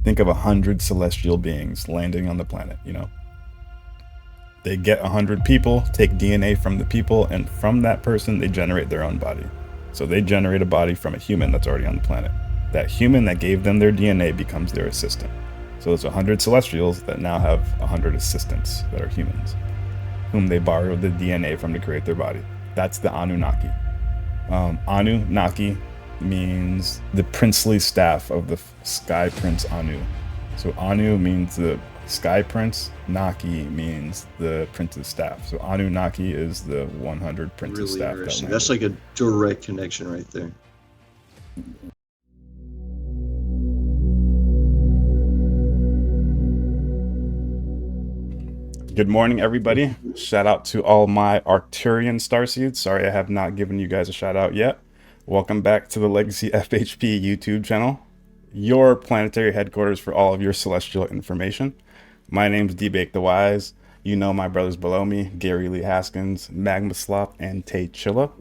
Think of 100 celestial beings landing on the planet, you know. They get 100 people, take DNA from the people, and from that person, they generate their own body. So they generate a body from a human that's already on the planet. That human that gave them their DNA becomes their assistant. So there's 100 celestials that now have 100 assistants that are humans, whom they borrow the DNA from to create their body. That's the Anunnaki. Anunnaki means the princely staff of the sky prince Anu. So Anu means the sky prince, Naki means the prince's staff. So Anunnaki is the 100 prince's Really staff. interesting. That's like a direct connection right there. Good morning, everybody. Shout out to all my Arcturian starseeds. Sorry I have not given you guys a shout out yet. Welcome back to the Legacy FHP YouTube channel, your planetary headquarters for all of your celestial information. My name's D-Bake the Wise. You know my brothers below me, Gary Lee Haskins, Magma Slop, and Tay Chilla.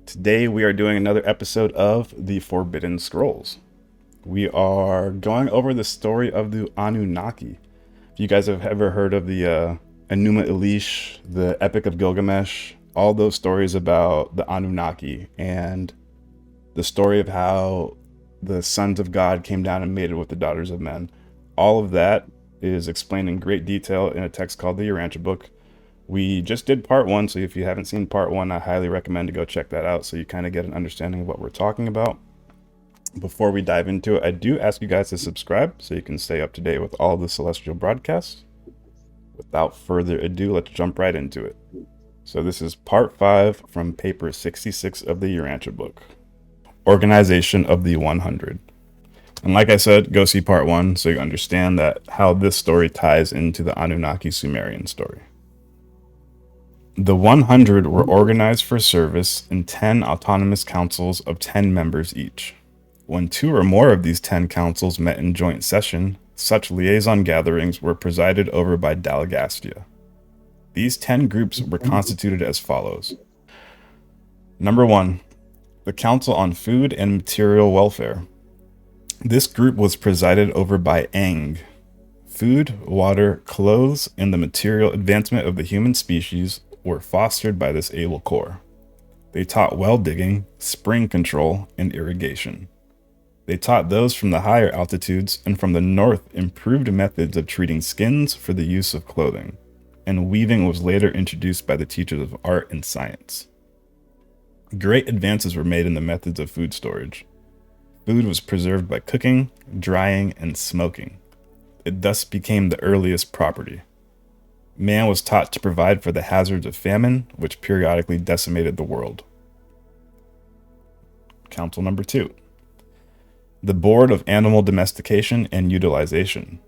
Today we are doing another episode of The Forbidden Scrolls. We are going over the story of the Anunnaki. If you guys have ever heard of the Enuma Elish, the Epic of Gilgamesh, all those stories about the Anunnaki and the story of how the sons of God came down and mated with the daughters of men, all of that is explained in great detail in a text called the Urantia Book. We just did part one, so if you haven't seen part one, I highly recommend to go check that out so you kind of get an understanding of what we're talking about. Before we dive into it, I do ask you guys to subscribe so you can stay up to date with all the celestial broadcasts. Without further ado, let's jump right into it. So this is part 5 from paper 66 of the Urantia Book, Organization of the 100. And like I said, go see part 1 so you understand that how this story ties into the Anunnaki Sumerian story. The 100 were organized for service in 10 autonomous councils of 10 members each. When 2 or more of these 10 councils met in joint session, such liaison gatherings were presided over by Dalagastia. These 10 groups were constituted as follows. Number 1, the Council on Food and Material Welfare. This group was presided over by Aang. Food, water, clothes, and the material advancement of the human species were fostered by this able corps. They taught well digging, spring control, and irrigation. They taught those from the higher altitudes and from the north improved methods of treating skins for the use of clothing, and weaving was later introduced by the teachers of art and science. Great advances were made in the methods of food storage. Food was preserved by cooking, drying, and smoking. It thus became the earliest property. Man was taught to provide for the hazards of famine, which periodically decimated the world. Council number 2. The Board of Animal Domestication and Utilization.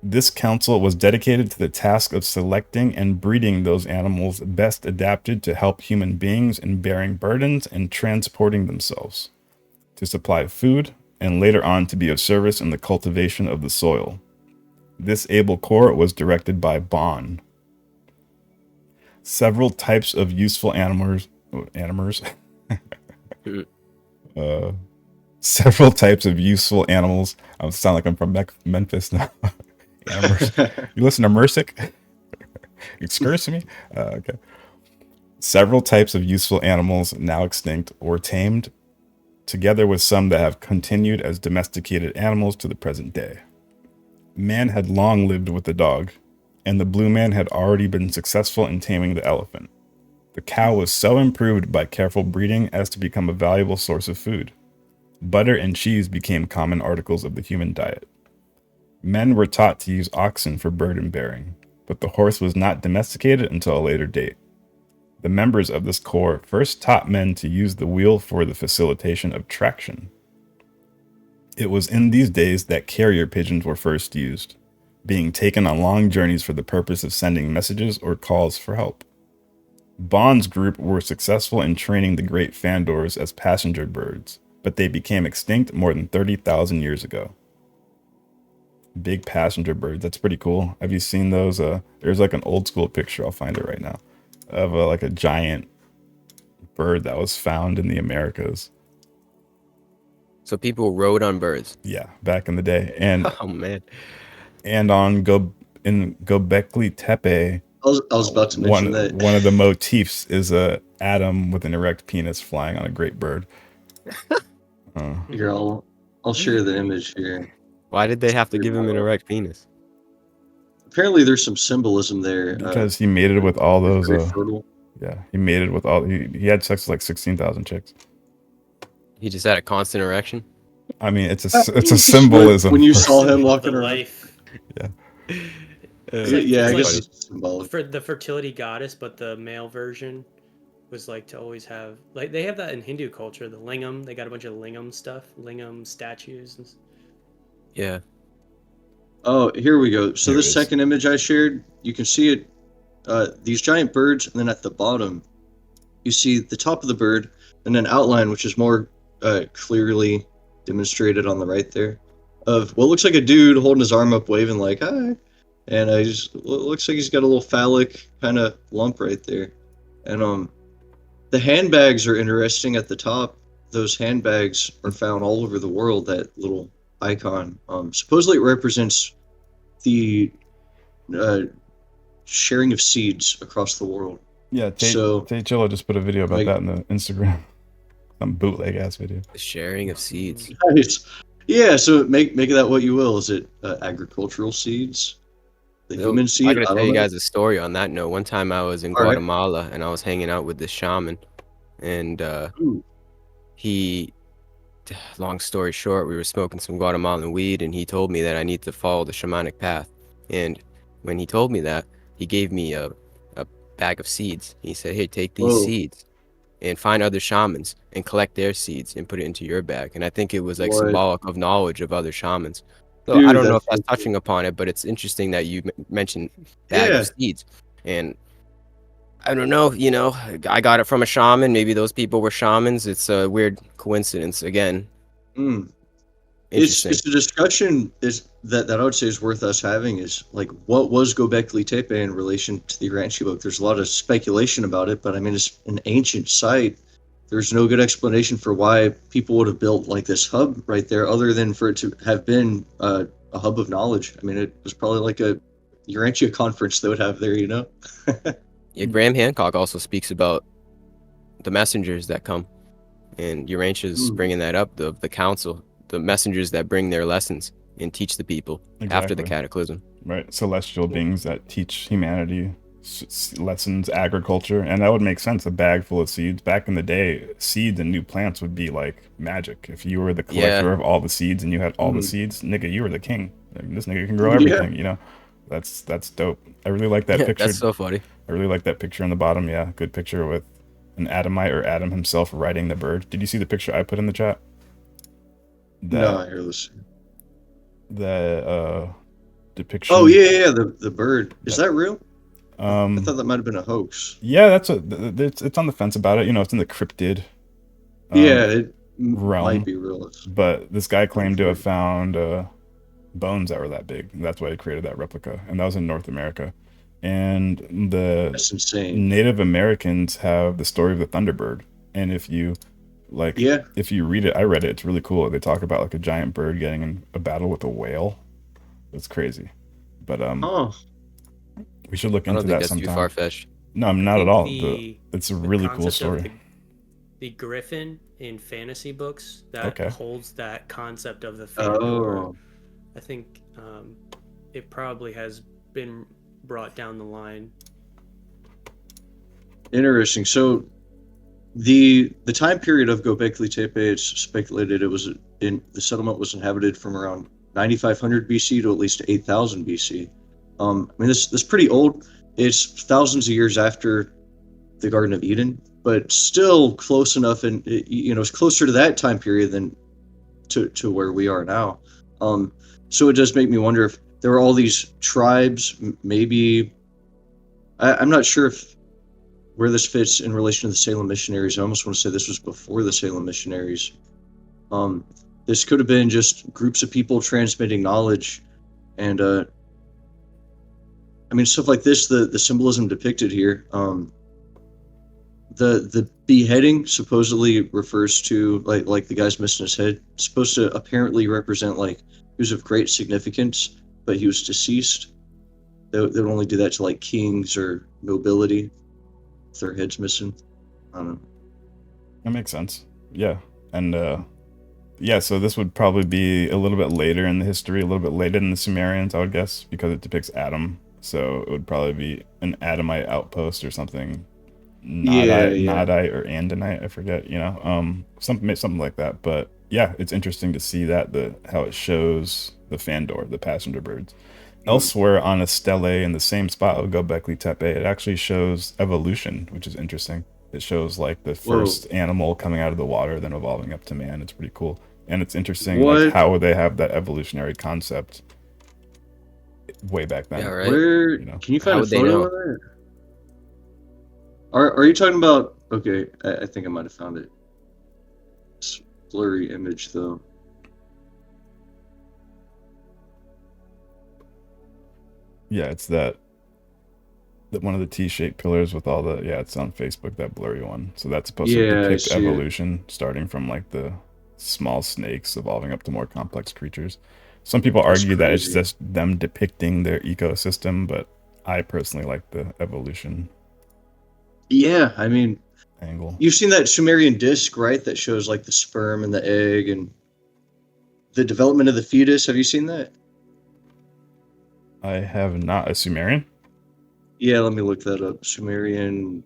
This council was dedicated to the task of selecting and breeding those animals best adapted to help human beings in bearing burdens and transporting themselves, to supply food, and later on to be of service in the cultivation of the soil. This able corps was directed by Bon. Several types of useful several types of useful animals. I sound like I'm from Memphis now. You listen to Mersic? Excuse me? Okay. Several types of useful animals now extinct were tamed, together with some that have continued as domesticated animals to the present day. Man had long lived with the dog, and the blue man had already been successful in taming the elephant. The cow was so improved by careful breeding as to become a valuable source of food. Butter and cheese became common articles of the human diet. Men were taught to use oxen for burden bearing, but the horse was not domesticated until a later date. The members of this corps first taught men to use the wheel for the facilitation of traction. It was in these days that carrier pigeons were first used, being taken on long journeys for the purpose of sending messages or calls for help. Bond's group were successful in training the great Fandors as passenger birds, but they became extinct more than 30,000 years ago. Big passenger birds, that's pretty cool. Have you seen those? There's like an old school picture, I'll find it right now, of like a giant bird that was found in the Americas. So people rode on birds. Yeah, back in the day, and Oh man. on Gobekli Tepe, I was about to mention that. one of the motifs is a Adam with an erect penis flying on a great bird. Here, I'll share the image here. Why did they have to give him an erect penis? Apparently, there's some symbolism there. Because he mated with all those. Very fertile. Yeah, he mated with all. He had sex with like 16,000 chicks. He just had a constant erection. I mean, it's a symbolism. When you saw him walking The around. life. Yeah. Yeah, I It's guess like- it's symbolic. For the fertility goddess, but the male version was like to always have, like, they have that in Hindu culture, the lingam. They got a bunch of lingam stuff, lingam statues. And Yeah. Oh, here we go. So Here this it is. second image I shared, you can see it. These giant birds, and then at the bottom, you see the top of the bird, and then outline, which is more clearly demonstrated on the right there, of what looks like a dude holding his arm up, waving like "hi," and I just looks like he's got a little phallic kind of lump right there, and the handbags are interesting at the top. Those handbags are found all over the world. That little icon, supposedly it represents the sharing of seeds across the world. Yeah, So- Tate Chilla just put a video about Like- that in the Instagram. Some bootleg ass video. The sharing of seeds. Nice. Yeah, so make of that what you will. Is it agricultural seeds? The human seed? I gotta don't tell you know. guys a story on that note. One time I was in All right. Guatemala and I was hanging out with this shaman, and Ooh. he, long story short, we were smoking some Guatemalan weed, and he told me that I need to follow the shamanic path. And when he told me that, he gave me a bag of seeds. He said, "Hey, take these Whoa. seeds and find other shamans and collect their seeds and put it into your bag." And I think it was like What? symbolic of knowledge of other shamans. So Dude, I don't know if that's that's so touching upon it, but it's interesting that you mentioned bag Yeah. of seeds. And I don't know, I got it from a shaman. Maybe those people were shamans. It's a weird coincidence. Again, Mm. interesting. It's a discussion that I would say is worth us having. Is like, what was Gobekli Tepe in relation to the Urantia Book? There's a lot of speculation about it, but I mean, it's an ancient site. There's no good explanation for why people would have built like this hub right there, other than for it to have been a hub of knowledge. I mean, it was probably like a Urantia conference they would have there, Yeah, Graham Hancock also speaks about the messengers that come, and Urantia's Mm. bringing that up. The council, the messengers that bring their lessons and teach the people after the Exactly. cataclysm. Right, celestial beings that teach humanity lessons, agriculture, and that would make sense. A bag full of seeds. Back in the day, seeds and new plants would be like magic. If you were the collector Yeah. of all the seeds and you had all the Mhm. seeds, nigga, you were the king. Like, this nigga can grow Yeah. everything. That's dope. I really like that picture. That's so funny. I really like that picture on the bottom. Yeah, good picture with an Adamite or Adam himself riding the bird. Did you see the picture I put in the chat? No, here, let's. The depiction. Oh yeah, the bird. Is that real? I Um, thought that might have been a hoax. yeah, it's on the fence about it. It's in the cryptid. Yeah, it realm. might be real. But this guy claimed to have found bones that were that big. And that's why he created that replica, and that was in North America. And the That's insane. Native Americans have the story of the Thunderbird, and if you Yeah. if you read it, I read it. It's really cool. They talk about like a giant bird getting in a battle with a whale. It's crazy, but Oh, we should look I don't into think that that's too sometime. far fetched. No, not at all. The- It's a the really cool concept of story. the Griffin in fantasy books that Okay. holds that concept of the Phantom. oh, I think it probably has been brought down the line. interesting. So, the time period of Gobekli Tepe, it's speculated it was the settlement was inhabited from around 9,500 BC to at least 8,000 BC. I mean, this is pretty old. It's thousands of years after the Garden of Eden, but still close enough, and it's closer to that time period than to where we are now. So it does make me wonder if there were all these tribes. Maybe I'm not sure if where this fits in relation to the Salem missionaries. I almost want to say this was before the Salem missionaries. This could have been just groups of people transmitting knowledge, and I mean, stuff like this. The symbolism depicted here. the beheading supposedly refers to like the guy's missing his head. It's supposed to apparently represent like he was of great significance, but he was deceased. They would only do that to like kings or nobility if their head's missing. I don't know. That makes sense. Yeah. And yeah, so this would probably be a little bit later in the history, a little bit later than the Sumerians, I would guess, because it depicts Adam. So it would probably be an Adamite outpost or something. Nodite or Andonite, I forget, something like that. But yeah, it's interesting to see that how it shows the Fandor, the passenger birds. Elsewhere on a stele in the same spot of Göbekli Tepe, it actually shows evolution, which is interesting. It shows like the first animal coming out of the water, then evolving up to man. It's pretty cool. And it's interesting like how they have that evolutionary concept way back then. Yeah, right. Where can you find a photo of it? Are you talking about? Okay, I think I might have found it. It's a blurry image though. Yeah, it's that one of the T-shaped pillars with all the it's on Facebook, that blurry one. So that's supposed to depict evolution, starting from like the small snakes evolving up to more complex creatures. Some people argue that it's just them depicting their ecosystem, but I personally like the evolution. Yeah, I mean, angle. You've seen that Sumerian disc, right? That shows like the sperm and the egg and the development of the fetus. Have you seen that? I have not. A Sumerian? Yeah, let me look that up. Sumerian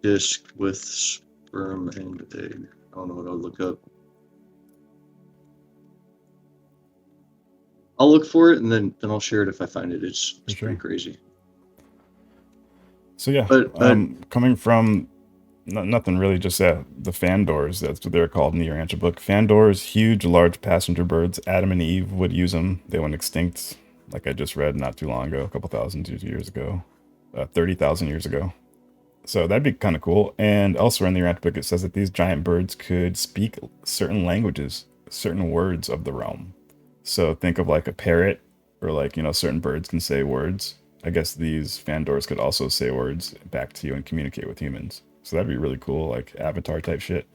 disc with sperm and egg. I don't know what I'll look up. I'll look for it and then I'll share it if I find it. It's pretty crazy. So yeah, coming from nothing really, just the Fandors, that's what they're called in the Urantia Book. Fandors, huge, large passenger birds. Adam and Eve would use them. They went extinct, like I just read not too long ago, a couple thousand years ago, 30,000 years ago. So that'd be kind of cool. And elsewhere in the Urantia Book, it says that these giant birds could speak certain languages, certain words of the realm. So think of like a parrot, or like, certain birds can say words. I guess these Fandors could also say words back to you and communicate with humans. So that'd be really cool, like Avatar type shit.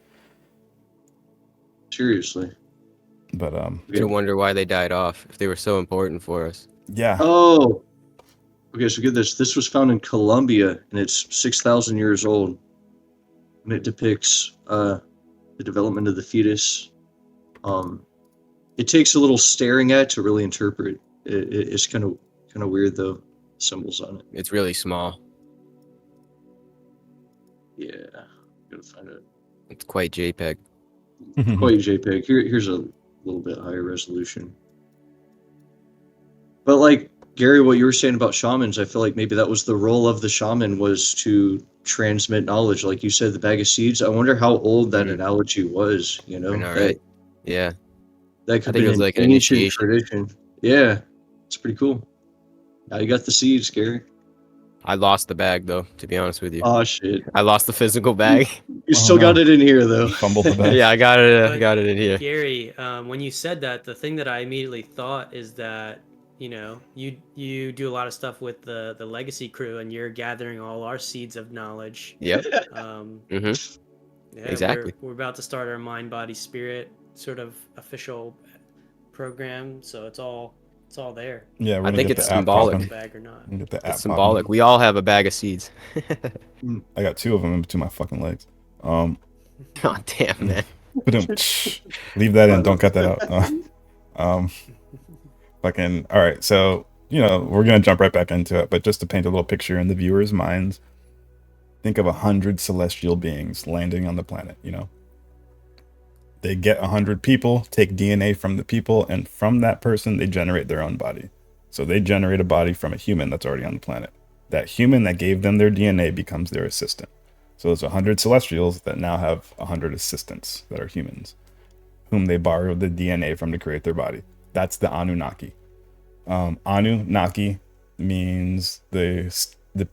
Seriously. But you wonder why they died off if they were so important for us. Yeah. Oh. Okay, so get this. This was found in Colombia, and it's 6,000 years old. And it depicts the development of the fetus. It takes a little staring at to really interpret. It's kind of weird though. Symbols on it. It's really small. Yeah, gotta find it. It's quite JPEG. Quite JPEG. Here's a little bit higher resolution. But like Gary, what you were saying about shamans, I feel like maybe that was the role of the shaman, was to transmit knowledge. Like you said, the bag of seeds. I wonder how old that analogy was. I know, right? Yeah. That could be like an ancient tradition. Yeah, it's pretty cool. Now you got the seeds, Gary. I lost the bag though, to be honest with you. Oh shit! I lost the physical bag. You still got it in here though. Fumbled the bag. Yeah, I got it. I got it in here. Gary, when you said that, the thing that I immediately thought is that you do a lot of stuff with the legacy crew, and you're gathering all our seeds of knowledge. Yep. Yeah, exactly. We're about to start our mind, body, spirit sort of official program, so it's all there. Yeah, I think it's symbolic. Bag or not. It's symbolic. We all have a bag of seeds. I got 2 of them in between my fucking legs. God damn, man. Leave that in. Don't cut that out. Fucking all right. So we're gonna jump right back into it, but just to paint a little picture in the viewers' minds, think of 100 celestial beings landing on the planet. They get 100 people, take DNA from the people, and from that person, they generate their own body. So they generate a body from a human that's already on the planet. That human that gave them their DNA becomes their assistant. So there's 100 celestials that now have 100 assistants that are humans, whom they borrow the DNA from to create their body. That's the Anunnaki. Anunnaki means the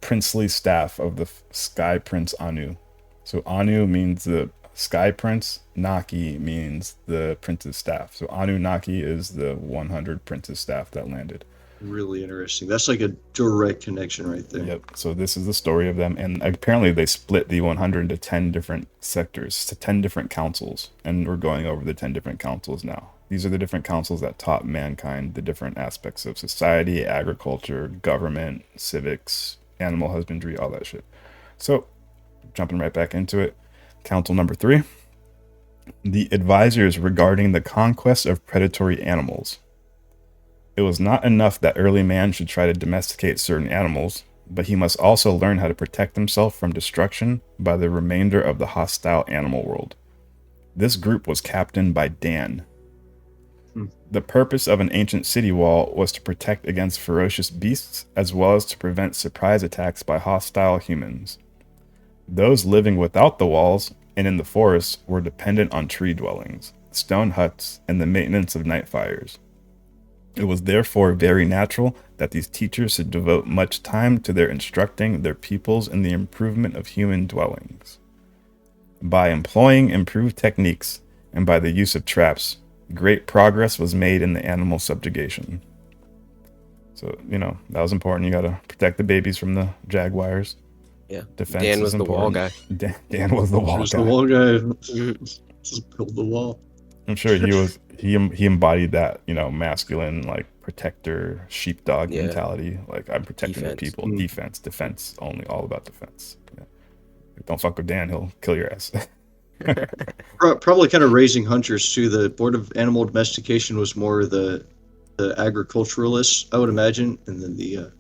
princely staff of the sky prince Anu. So Anu means the sky prince, Naki means the prince's staff. So Anunnaki is the 100 prince's staff that landed. Really interesting. That's like a direct connection right there. Yep. So this is the story of them, and apparently they split the 100 into 10 different sectors, to 10 different councils, and we're going over the 10 different councils now. These are the different councils that taught mankind the different aspects of society, agriculture, government, civics, animal husbandry, all that shit. So, jumping right back into it, council number 3, the advisors regarding the conquest of predatory animals. It was not enough that early man should try to domesticate certain animals, but he must also learn how to protect himself from destruction by the remainder of the hostile animal world. This group was captained by Dan. The purpose of an ancient city wall was to protect against ferocious beasts, as well as to prevent surprise attacks by hostile humans. Those living without the walls and in the forests were dependent on tree dwellings, stone huts, and the maintenance of night fires. It was therefore very natural that these teachers should devote much time to their instructing their pupils in the improvement of human dwellings. By employing improved techniques and by the use of traps, great progress was made in the animal subjugation. So, that was important. You got to protect the babies from the jaguars. Yeah. Defense Dan is was the wall important. guy. Dan was the wall There's guy. the wall guy. Just build the wall. I'm sure he embodied that, masculine, like, protector, sheepdog mentality. Like, I'm protecting the people. Defense only, all about defense. Yeah. Don't fuck with Dan, he'll kill your ass. Probably kind of raising hunters too. The Board of Animal Domestication was more the agriculturalists, I would imagine, and then the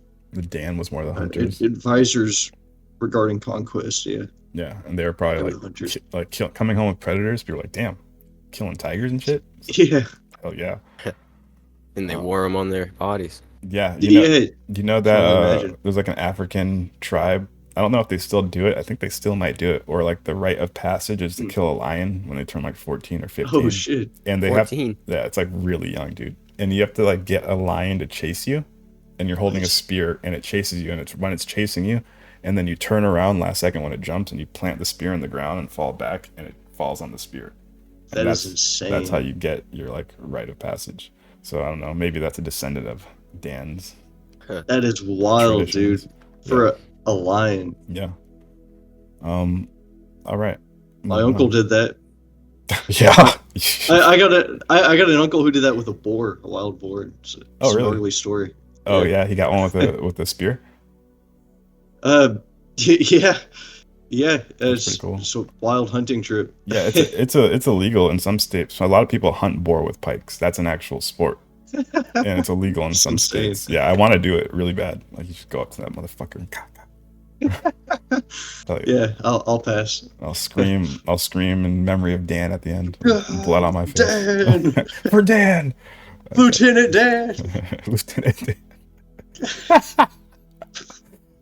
Dan was more the hunters. Advisors regarding conquest. Yeah, and they were probably coming home with predators. People were like, damn, killing tigers and shit. Yeah. Hell yeah. And they wore them on their bodies. Yeah. You know that there's like an African tribe. I don't know if they still do it. I think they still might do it. Or like the rite of passage is to kill a lion when they turn like 14 or 15. Oh shit. And they 14. it's like really young, dude. And you have to like get a lion to chase you, and you're holding a spear, and it chases you, and when it's chasing you, and then you turn around last second when it jumps, and you plant the spear in the ground and fall back, and it falls on the spear. That is insane. That's how you get your like rite of passage. So I don't know. Maybe that's a descendant of Dan's. That is wild, dude. For a lion. Yeah. All right. My uncle did that. Yeah. I got an uncle who did that with a boar, a wild boar. It's a gnarly story. Oh yeah, he got one with a spear. Yeah. That's pretty cool. It's a wild hunting trip. Yeah, it's illegal in some states. So a lot of people hunt boar with pikes. That's an actual sport, and it's illegal in some states. Yeah, I want to do it really bad. Like you should go up to that motherfucker and yeah, I'll pass. I'll scream in memory of Dan at the end. Blood on my face. Dan! For Dan! Lieutenant Dan! Lieutenant Dan.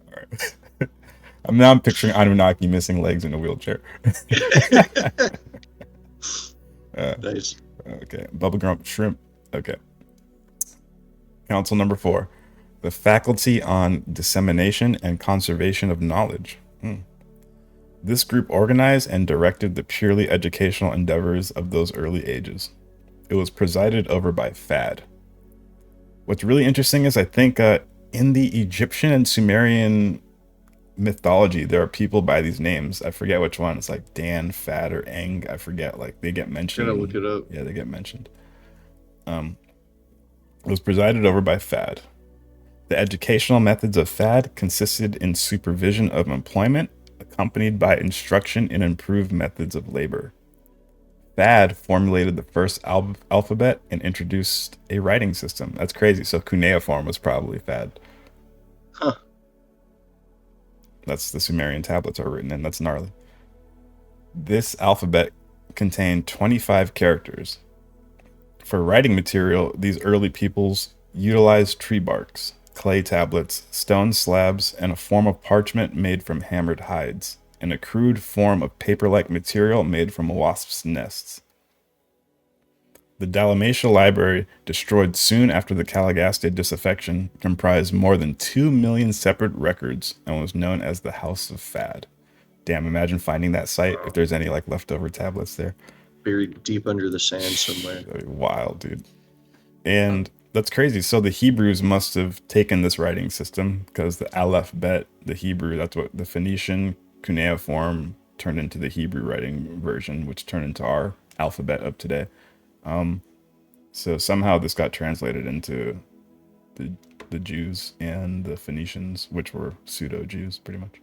Alright. I'm picturing Anunnaki missing legs in a wheelchair. Nice. Okay. Bubblegum shrimp. Okay. Council number 4. The Faculty on Dissemination and Conservation of Knowledge. This group organized and directed the purely educational endeavors of those early ages. It was presided over by Fad. What's really interesting is I think in the Egyptian and Sumerian mythology, there are people by these names. I forget which one. It's like Dan, Fad, or Eng. I forget. Like they get mentioned. Gotta look it up. Yeah, they get mentioned. It was presided over by Fad. The educational methods of Fad consisted in supervision of employment, accompanied by instruction in improved methods of labor. Fad formulated the first alphabet and introduced a writing system. That's crazy. So cuneiform was probably Fad. Huh. That's the Sumerian tablets are written in. That's gnarly. This alphabet contained 25 characters. For writing material, these early peoples utilized tree barks, clay tablets, stone slabs, and a form of parchment made from hammered hides, and a crude form of paper-like material made from wasps' nests. The Dalmatia Library, destroyed soon after the Caligaste disaffection, comprised more than 2 million separate records and was known as the House of Fad. Damn, imagine finding that site if there's any like leftover tablets there. Buried deep under the sand somewhere. Wild, dude. And That's crazy. So the Hebrews must have taken this writing system because the alphabet, the Hebrew, that's what the Phoenician cuneiform turned into the Hebrew writing version, which turned into our alphabet of today. So somehow this got translated into the Jews and the Phoenicians, which were pseudo-Jews, pretty much.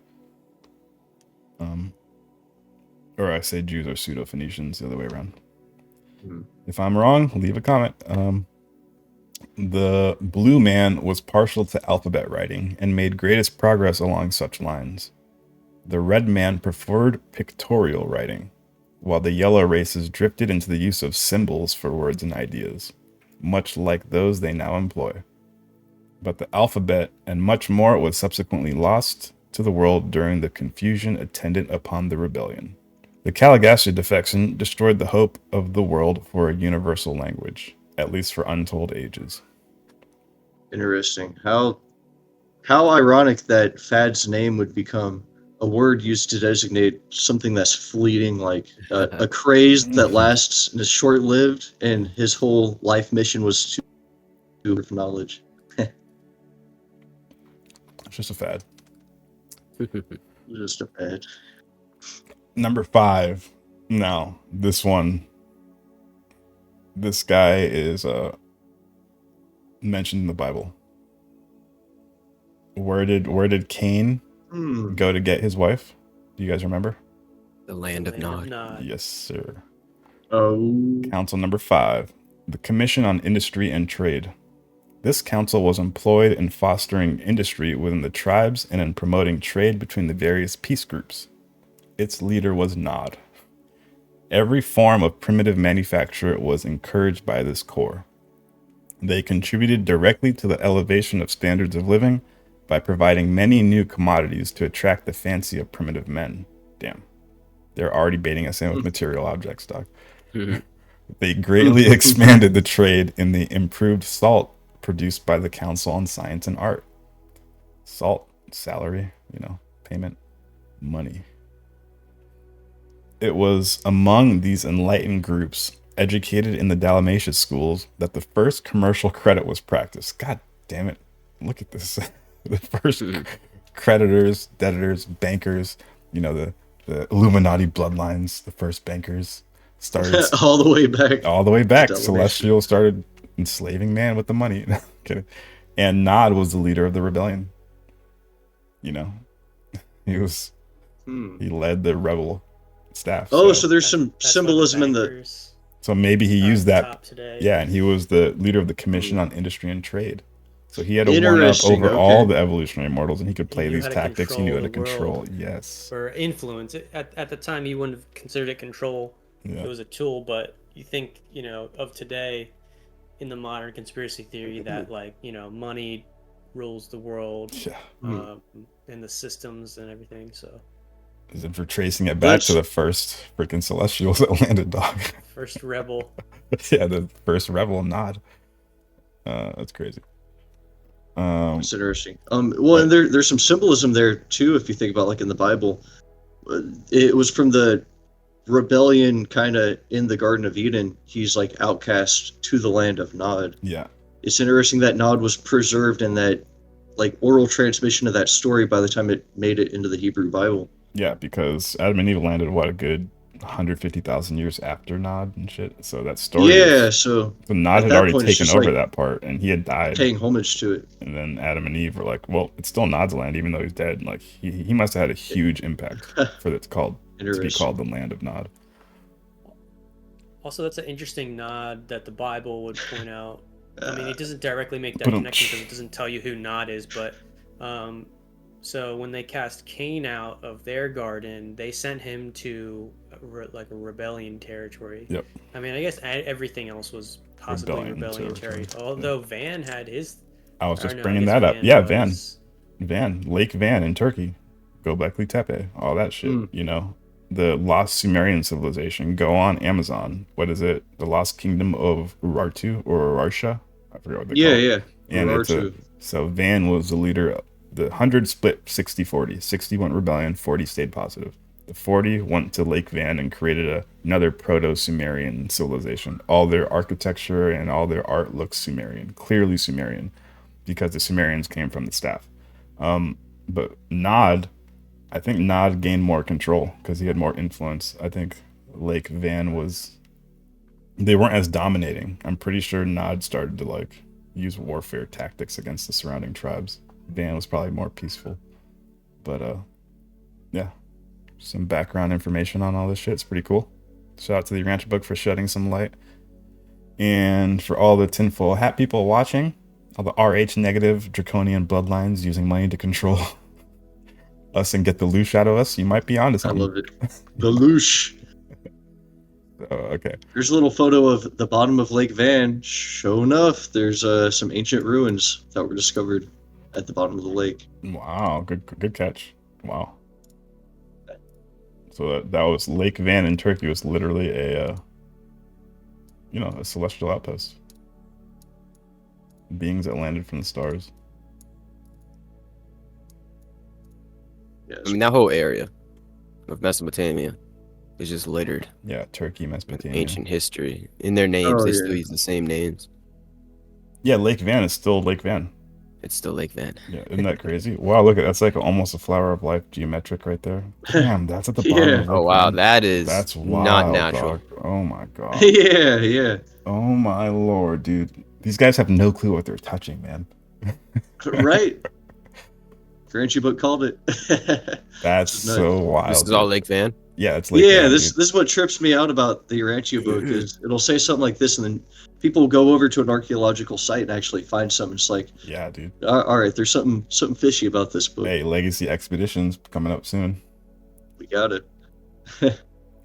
Or I say Jews are pseudo-Phoenicians, the other way around. If I'm wrong, leave a comment. The blue man was partial to alphabet writing and made greatest progress along such lines. The red man preferred pictorial writing, while the yellow races drifted into the use of symbols for words and ideas, much like those they now employ. But the alphabet and much more was subsequently lost to the world during the confusion attendant upon the rebellion. The Caligastia defection destroyed the hope of the world for a universal language, at least for untold ages. Interesting. How ironic that Fad's name would become a word used to designate something that's fleeting, like a craze that lasts and is short-lived, and his whole life mission was to knowledge. It's just a fad. Just a fad. Number 5. Now, this guy is mentioned in the Bible. Where did Cain go to get his wife? Do you guys remember? The land of Nod. Yes, sir. Oh. Council number 5. The Commission on Industry and Trade. This council was employed in fostering industry within the tribes and in promoting trade between the various peace groups. Its leader was Nod. Every form of primitive manufacture was encouraged by this corps. They contributed directly to the elevation of standards of living by providing many new commodities to attract the fancy of primitive men. Damn. They're already baiting us in with material objects, dog. They greatly expanded the trade in the improved salt produced by the Council on Science and Art. Salt, salary, payment, money. It was among these enlightened groups, educated in the Dalmatia schools, that the first commercial credit was practiced. God damn it. Look at this. The first creditors, debtors, bankers, the Illuminati bloodlines, the first bankers started all the way back. All the way back. Celestial started enslaving man with the money. Kidding. And Nod was the leader of the rebellion. He led the rebel staff. So there's some symbolism in the. So maybe he used that. Yeah, and he was the leader of the Commission on Industry and Trade. So he had a one-up over all the evolutionary mortals, and he could play these tactics. He knew how to control. Yes. Or influence. At the time, you wouldn't have considered it control. Yeah. It was a tool, but you think, of today, in the modern conspiracy theory, that money rules the world, and the systems and everything. So. If we're tracing it back to the first freaking Celestials that landed, dog. First rebel. Yeah, the first rebel, Nod. That's crazy. It's interesting. And there's some symbolism there too. If you think about, like, in the Bible, it was from the rebellion, kind of in the Garden of Eden. He's like outcast to the land of Nod. Yeah, it's interesting that Nod was preserved in that, like, oral transmission of that story by the time it made it into the Hebrew Bible. Yeah, because Adam and Eve landed a good 150,000 years after Nod and shit. So that story. Yeah, so Nod had already taken over that part, and he had died, paying homage to it. And then Adam and Eve were like, "Well, it's still Nod's land, even though he's dead." Like he must have had a huge impact for it to be called the land of Nod. Also, that's an interesting nod that the Bible would point out. I mean, it doesn't directly make that connection because it doesn't tell you who Nod is, but. So when they cast Cain out of their garden, they sent him to a rebellion territory. Yep. I mean, I guess everything else was possibly rebellion territory. Although Van had his. I was just bringing that up. Yeah, Van, Lake Van in Turkey, Göbekli Tepe, all that shit. The lost Sumerian civilization. Go on Amazon. What is it? The Lost Kingdom of Urartu or Urarsha? I forgot what they call it. Yeah. And so Van was the leader. The 100 split 60-40. 60 went rebellion, 40 stayed positive. The 40 went to Lake Van and created a another proto-Sumerian civilization. All their architecture and all their art looks Sumerian, clearly Sumerian, because the Sumerians came from the staff. But Nod, I think Nod gained more control because he had more influence. I think Lake Van they weren't as dominating. I'm pretty sure Nod started to like use warfare tactics against the surrounding tribes. Van was probably more peaceful. But yeah, some background information on all this shit. It's pretty cool. Shout out to the Urantia Book for shedding some light. And for all the tinfoil hat people watching, all the RH negative draconian bloodlines using money to control us and get the loosh out of us, you might be onto something. I love it. The loosh. Okay. Here's a little photo of the bottom of Lake Van. Sure enough, there's some ancient ruins that were discovered at the bottom of the lake. Wow, good catch. Wow. So that was Lake Van in Turkey was literally a celestial outpost. Beings that landed from the stars. Yes. I mean, that whole area of Mesopotamia is just littered Yeah, Turkey, with Mesopotamia. ancient history. In their names, they still use the same names. Yeah, Lake Van is still Lake Van. It's still Lake Van. Yeah, isn't that crazy? Wow, look at that's like almost a flower of life geometric right there. Damn, that's at the bottom. Yeah. Of Lake Oh wow, Van. that's wild, not natural. dog. Oh my god. Yeah. Oh my lord, dude. These guys have no clue what they're touching, man. Right. Urantia Book called it. That's so wild. This is all Lake Van. Yeah, it's Lake Yeah, Van, this dude. is what trips me out about the Urantia Book is it'll say something like this, and then people will go over to an archaeological site and actually find something. It's like, Yeah, dude. all right, there's something fishy about this book. Hey, Legacy Expeditions coming up soon. We got it.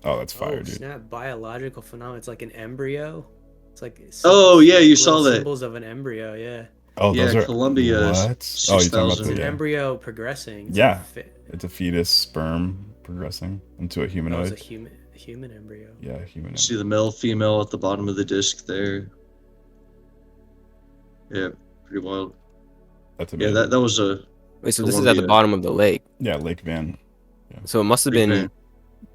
Oh, that's fire, Oh, dude. snap! Biological phenomenon. It's like an embryo. It's like Oh, yeah, you little saw that. symbols of an embryo. Yeah, Oh, Yeah, those are Columbia, What? Oh, you're talking about 6,000. it's the an yeah. embryo progressing. It's Yeah. like It's a fetus sperm progressing into a it's humanoid. a human embryo. Yeah, humanoid. See the male, female at the bottom of the disc there. Yeah, pretty wild. That's Yeah, amazing. that was a Wait, so this is at the bottom of the lake. Yeah, Lake Van. So it must have Lake been Van.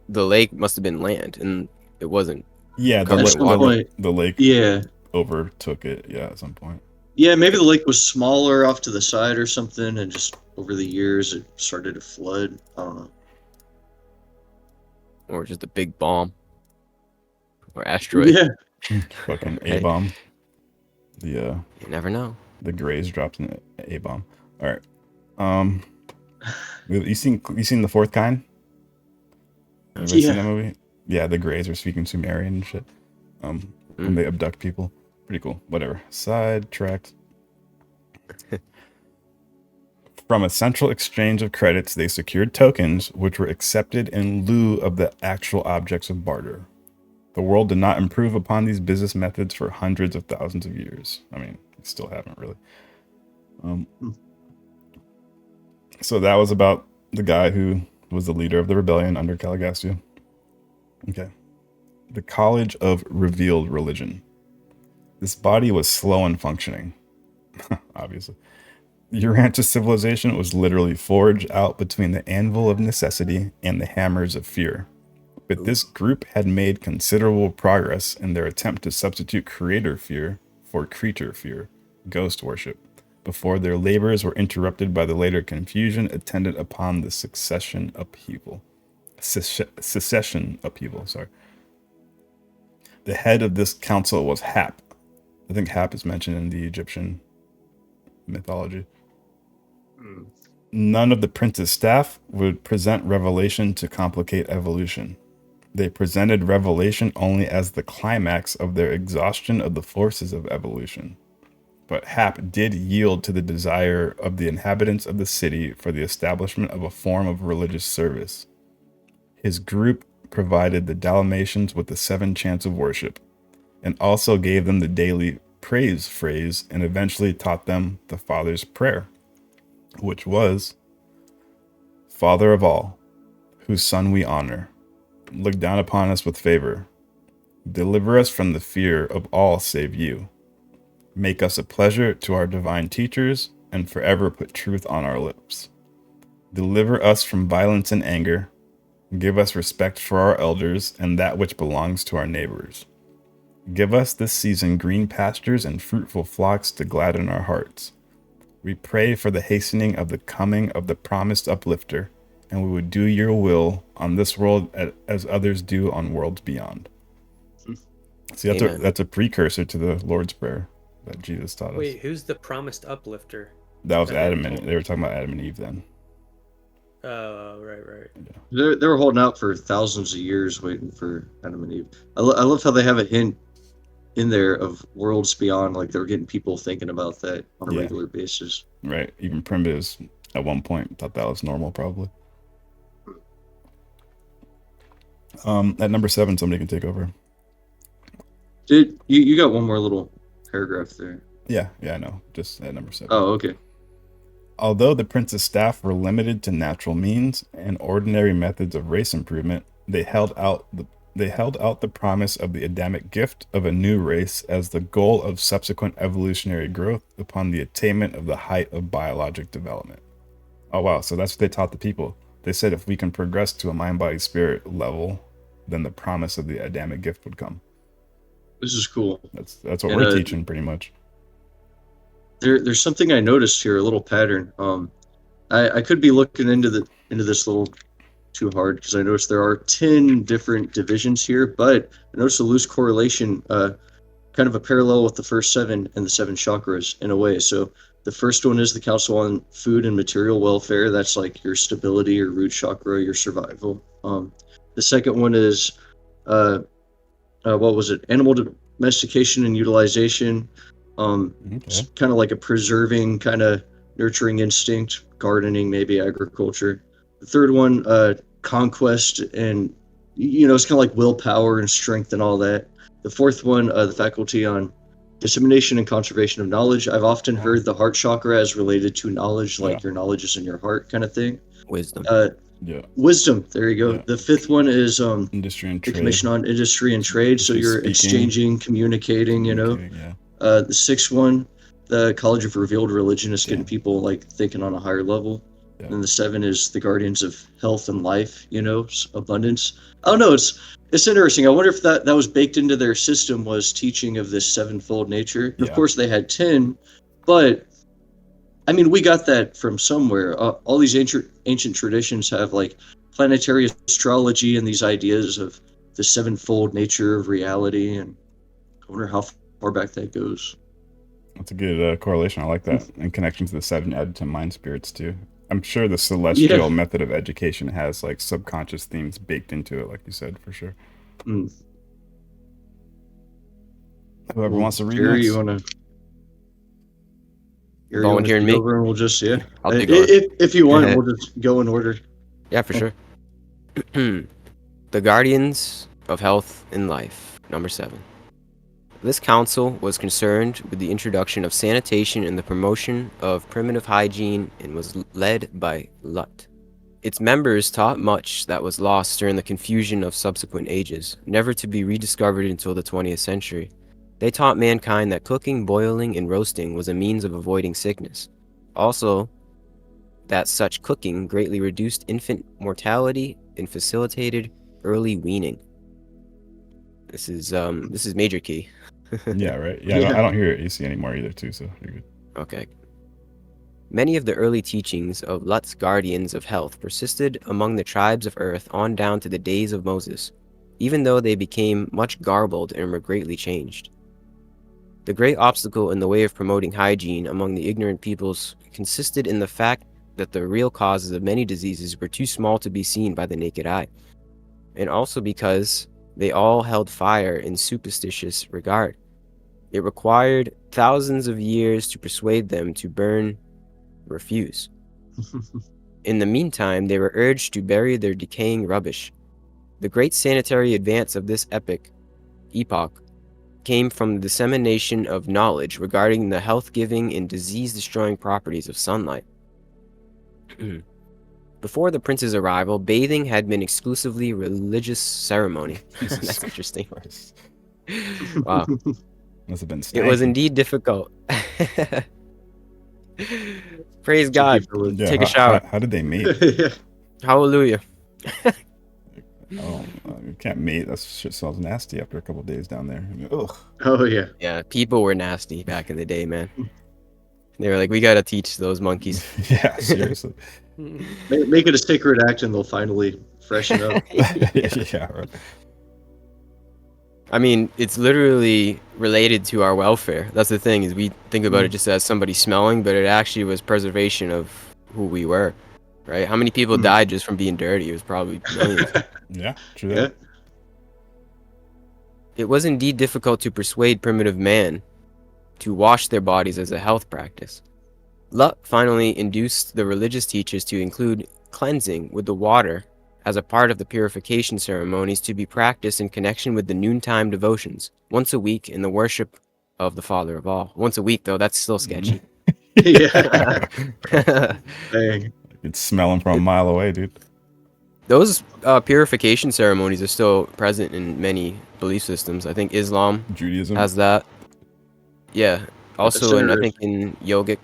the lake must have been land, and it wasn't. Yeah, the, At la- some the, la- point, the lake yeah. overtook it. Yeah, at some point. Yeah, maybe the lake was smaller off to the side or something, and just over the years it started to flood. I don't know. Or just a big bomb or asteroid. Yeah. Fucking Hey. A-bomb. The You never know. the Greys dropped an A-bomb. All right. You seen the Fourth Kind? Anybody seen Yeah. that movie? Yeah, the Greys are speaking Sumerian and shit. When they abduct people. Pretty cool. Whatever. Sidetracked. From a central exchange of credits, they secured tokens which were accepted in lieu of the actual objects of barter. The world did not improve upon these business methods for hundreds of thousands of years. I mean, still haven't really. So that was about the guy who was the leader of the rebellion under Caligastia. Okay. The College of Revealed Religion. This body was slow in functioning, obviously. Urantia civilization was literally forged out between the anvil of necessity and the hammers of fear. But this group had made considerable progress in their attempt to substitute creator fear for creature fear, ghost worship, before their labors were interrupted by the later confusion attendant upon the secession upheaval. Secession upheaval, sorry. The head of this council was Hap. I think Hap is mentioned in the Egyptian mythology. None of the prince's staff would present revelation to complicate evolution. They presented revelation only as the climax of their exhaustion of the forces of evolution. But Hap did yield to the desire of the inhabitants of the city for the establishment of a form of religious service. His group provided the Dalmatians with the 7 chants of worship, and also gave them the daily praise phrase, and eventually taught them the Father's prayer, which was, Father of all, whose Son we honor, look down upon us with favor. Deliver us from the fear of all save you. Make us a pleasure to our divine teachers, and forever put truth on our lips. Deliver us from violence and anger. Give us respect for our elders and that which belongs to our neighbors. Give us this season green pastures and fruitful flocks to gladden our hearts. We pray for the hastening of the coming of the promised uplifter, and we would do your will on this world as others do on worlds beyond. See, that's a precursor to the Lord's Prayer that Jesus taught us. Wait, who's the promised uplifter? That was Adam and they were talking about Adam and Eve then. Oh, right. Yeah. They were holding out for thousands of years waiting for Adam and Eve. I love how they have a hint in there of worlds beyond, like they were getting people thinking about that on a regular basis. Right. Even primitives at one point thought that was normal, probably. At number 7, somebody can take over. You got one more little paragraph there? Yeah, I know. Just at number 7. Oh, okay. Although the prince's staff were limited to natural means and ordinary methods of race improvement, they held out the promise of the Adamic gift of a new race as the goal of subsequent evolutionary growth upon the attainment of the height of biologic development. Oh wow, so that's what they taught the people. They said if we can progress to a mind-body-spirit level, then the promise of the Adamic gift would come. This is cool. That's what we're teaching pretty much. There's something I noticed here, a little pattern. I could be looking into this a little too hard because I noticed there are 10 different divisions here, but I noticed a loose correlation, kind of a parallel with the first 7 and the 7 chakras in a way. So the first one is the Council on Food and Material Welfare. That's like your stability, your root chakra, your survival. The second one is what was it? Animal domestication and utilization. It's kind of like a preserving, kind of nurturing instinct, gardening, maybe agriculture. The third one, conquest, and it's kind of like willpower and strength and all that. The fourth one, the faculty on dissemination and conservation of knowledge. I've often heard the heart chakra as related to knowledge, like your knowledge is in your heart kind of thing. Wisdom. Wisdom. There you go. Yeah. The fifth one is industry and trade. The Commission on Industry and Trade. So you're exchanging, communicating. The sixth one, the College of Revealed Religion, is getting people like thinking on a higher level. Yeah. And the 7 is the Guardians of Health and Life. Abundance. I don't know. It's interesting. I wonder if that was baked into their system, was teaching of this 7-fold nature. Yeah. Of course, they had 10, but I mean, we got that from somewhere. All these ancient traditions have like planetary astrology and these ideas of the 7-fold nature of reality, and I wonder how far back that goes. That's a good correlation. I like that. In connection to the 7 Additive mind spirits too. I'm sure the celestial method of education has like subconscious themes baked into it, like you said, for sure. Whoever wants to read Jerry, next. you want to? Volunteering me? Over and we'll just I'll take if you want, we'll just go in order. Yeah, for sure. The Guardians of Health and Life, number 7. This council was concerned with the introduction of sanitation and the promotion of primitive hygiene and was led by Lut. Its members taught much that was lost during the confusion of subsequent ages, never to be rediscovered until the 20th century. They taught mankind that cooking, boiling, and roasting was a means of avoiding sickness. Also, that such cooking greatly reduced infant mortality and facilitated early weaning. This is major key. Yeah, right. Yeah, I don't hear it AC anymore either, too, so you're good. Okay. Many of the early teachings of Lut's Guardians of Health persisted among the tribes of Earth on down to the days of Moses, even though they became much garbled and were greatly changed. The great obstacle in the way of promoting hygiene among the ignorant peoples consisted in the fact that the real causes of many diseases were too small to be seen by the naked eye, and also because they all held fire in superstitious regard. It required thousands of years to persuade them to burn, refuse. In the meantime, they were urged to bury their decaying rubbish. The great sanitary advance of this epoch came from the dissemination of knowledge regarding the health-giving and disease-destroying properties of sunlight. Before the prince's arrival, bathing had been exclusively religious ceremony. That's interesting. Wow. Must have been It was indeed difficult. Praise God. Yeah, Take a shower. How did they meet? Hallelujah. You can't mate. That shit smells nasty after a couple days down there. I mean, ugh. Oh yeah. Yeah, people were nasty back in the day, man. They were like, we gotta teach those monkeys. Yeah, seriously. Make it a sacred act, and they'll finally freshen up. Yeah, right. I mean, it's literally related to our welfare. That's the thing, is we think about it just as somebody smelling, but it actually was preservation of who we were, right? How many people died just from being dirty? It was probably millions. Yeah, true Yeah. that. It was indeed difficult to persuade primitive man to wash their bodies as a health practice. Luck finally induced the religious teachers to include cleansing with the water as a part of the purification ceremonies to be practiced in connection with the noontime devotions, once a week in the worship of the Father of all. Once a week, though, that's still sketchy. Yeah. Dang. It's smelling from a mile away, dude. Those purification ceremonies are still present in many belief systems. I think Islam Judaism. has that. Yeah. Also, I Sure. think in yogic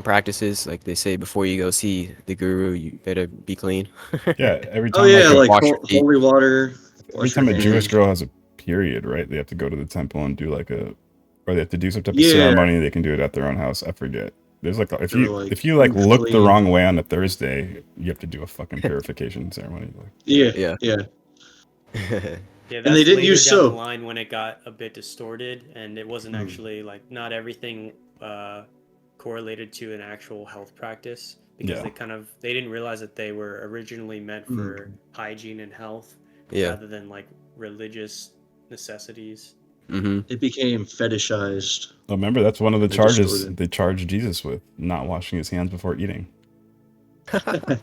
practices, like they say, before you go see the guru, you better be clean. Yeah, every time. Oh yeah, like, like wash your feet. holy water. every wash time your a Jewish hands. girl has a period, right? They have to go to the temple and do like or they have to do some type of Yeah. ceremony. They can do it at their own house. I forget. There's like if They're you like, if you like you look the clean. wrong way on a Thursday, you have to do a fucking purification ceremony. Like, Yeah. Yeah. Yeah. Yeah, And they didn't later use down the soap. line when it got a bit distorted, and it wasn't actually like not everything correlated to an actual health practice, because Yeah. they didn't realize that they were originally meant for hygiene and health Yeah. rather than like religious necessities. Mm-hmm. It became fetishized. Well, remember that's one of the They charges distorted. they charged Jesus with, not washing his hands before eating.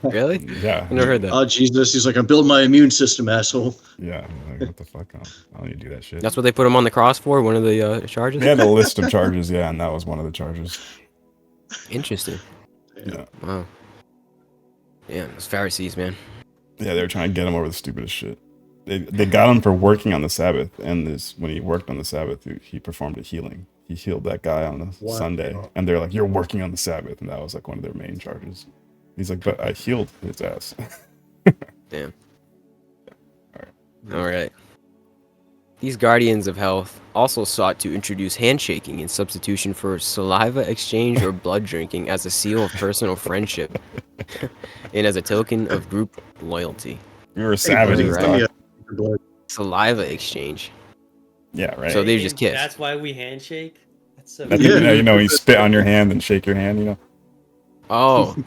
Really? Yeah. I never heard that. Oh Jesus, he's like, I'm building my immune system, asshole. Yeah. Like, what the fuck? I don't need to do that shit. That's what they put him on the cross for? One of the charges? They had a list of charges, yeah, and that was one of the charges. Interesting. Yeah. Wow. Yeah, those Pharisees, man. Yeah, they were trying to get him over the stupidest shit. They got him for working on the Sabbath, and when he worked on the Sabbath, he performed a healing. He healed that guy on a Wow. Sunday, and they're like, "You're working on the Sabbath," and that was like one of their main charges. He's like, "But I healed his ass." Damn. All right. These guardians of health also sought to introduce handshaking in substitution for saliva exchange or blood drinking as a seal of personal friendship and as a token of group loyalty. We were savages, buddy, dog. right? Blood. Saliva exchange. Yeah, right. So they just kiss. That's why we handshake. That's so I think, Yeah. you spit on your hand and shake your hand. Oh, It's an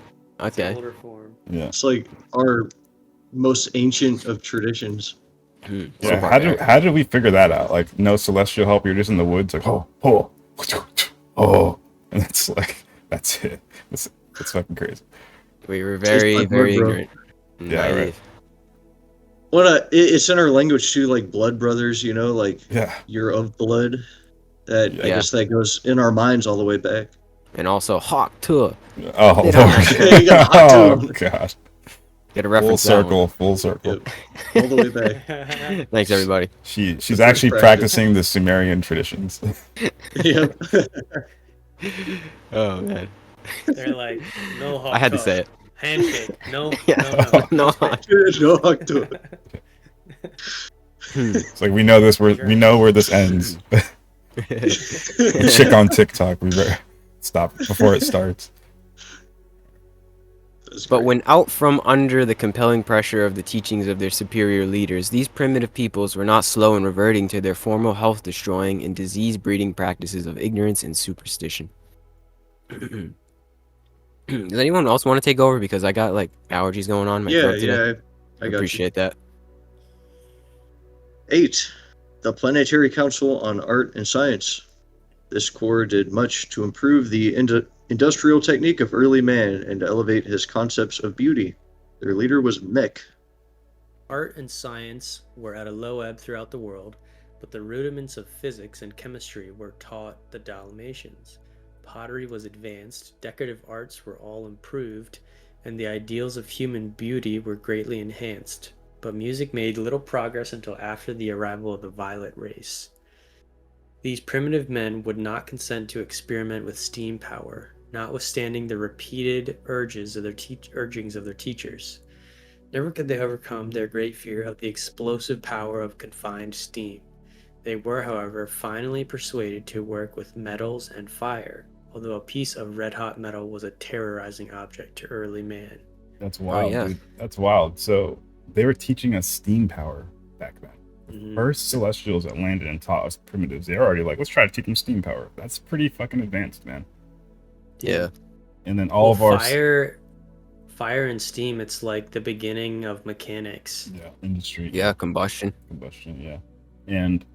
okay. older form. Yeah. It's like our most ancient of traditions. So Yeah. barbaric. How did we figure that out? Like, no celestial help. You're just in the woods, like, oh, and it's like, that's it. It's fucking crazy. We were Tastes very, like very blood, bro. ignorant. and Yeah, right. naive. It's in our language too, like blood brothers. You know, like Yeah. you're of blood. That I Yeah. guess that goes in our minds all the way back. And also hawk tour. Oh, They don't Lord. like- You got hot Oh, too. God. Get a Full reference. that one. circle. Full circle. Yep. All the way back. Thanks, everybody. She's first actually practice. practicing the Sumerian traditions. Yep. Oh man. They're like, no hug. I had to say it. Handshake. No, Yeah. no. No. No hug to it. It's like we know where this ends. The chick on TikTok. We better stop before it starts. That's But great. when out from under the compelling pressure of the teachings of their superior leaders, these primitive peoples were not slow in reverting to their former health-destroying and disease-breeding practices of ignorance and superstition. Does anyone else want to take over? Because I got like allergies going on in my yeah, throat today. yeah, I got you. Appreciate that. 8. The Planetary Council on Art and Science. This corps did much to improve the industrial technique of early man and elevate his concepts of beauty. Their leader was Mech. Art and science were at a low ebb throughout the world, but the rudiments of physics and chemistry were taught the Dalmatians. Pottery was advanced, decorative arts were all improved, and the ideals of human beauty were greatly enhanced. But music made little progress until after the arrival of the violet race. These primitive men would not consent to experiment with steam power, notwithstanding the repeated urgings of their teachers. Never could they overcome their great fear of the explosive power of confined steam. They were, however, finally persuaded to work with metals and fire, although a piece of red-hot metal was a terrorizing object to early man. That's wild, yeah. dude. That's wild. So they were teaching us steam power back then. The first celestials that landed and taught us primitives, they're already like, let's try to teach them steam power. That's pretty fucking advanced, man. Yeah. And then all of our fire and steam, it's like the beginning of mechanics. industry. Yeah, combustion. Yeah. And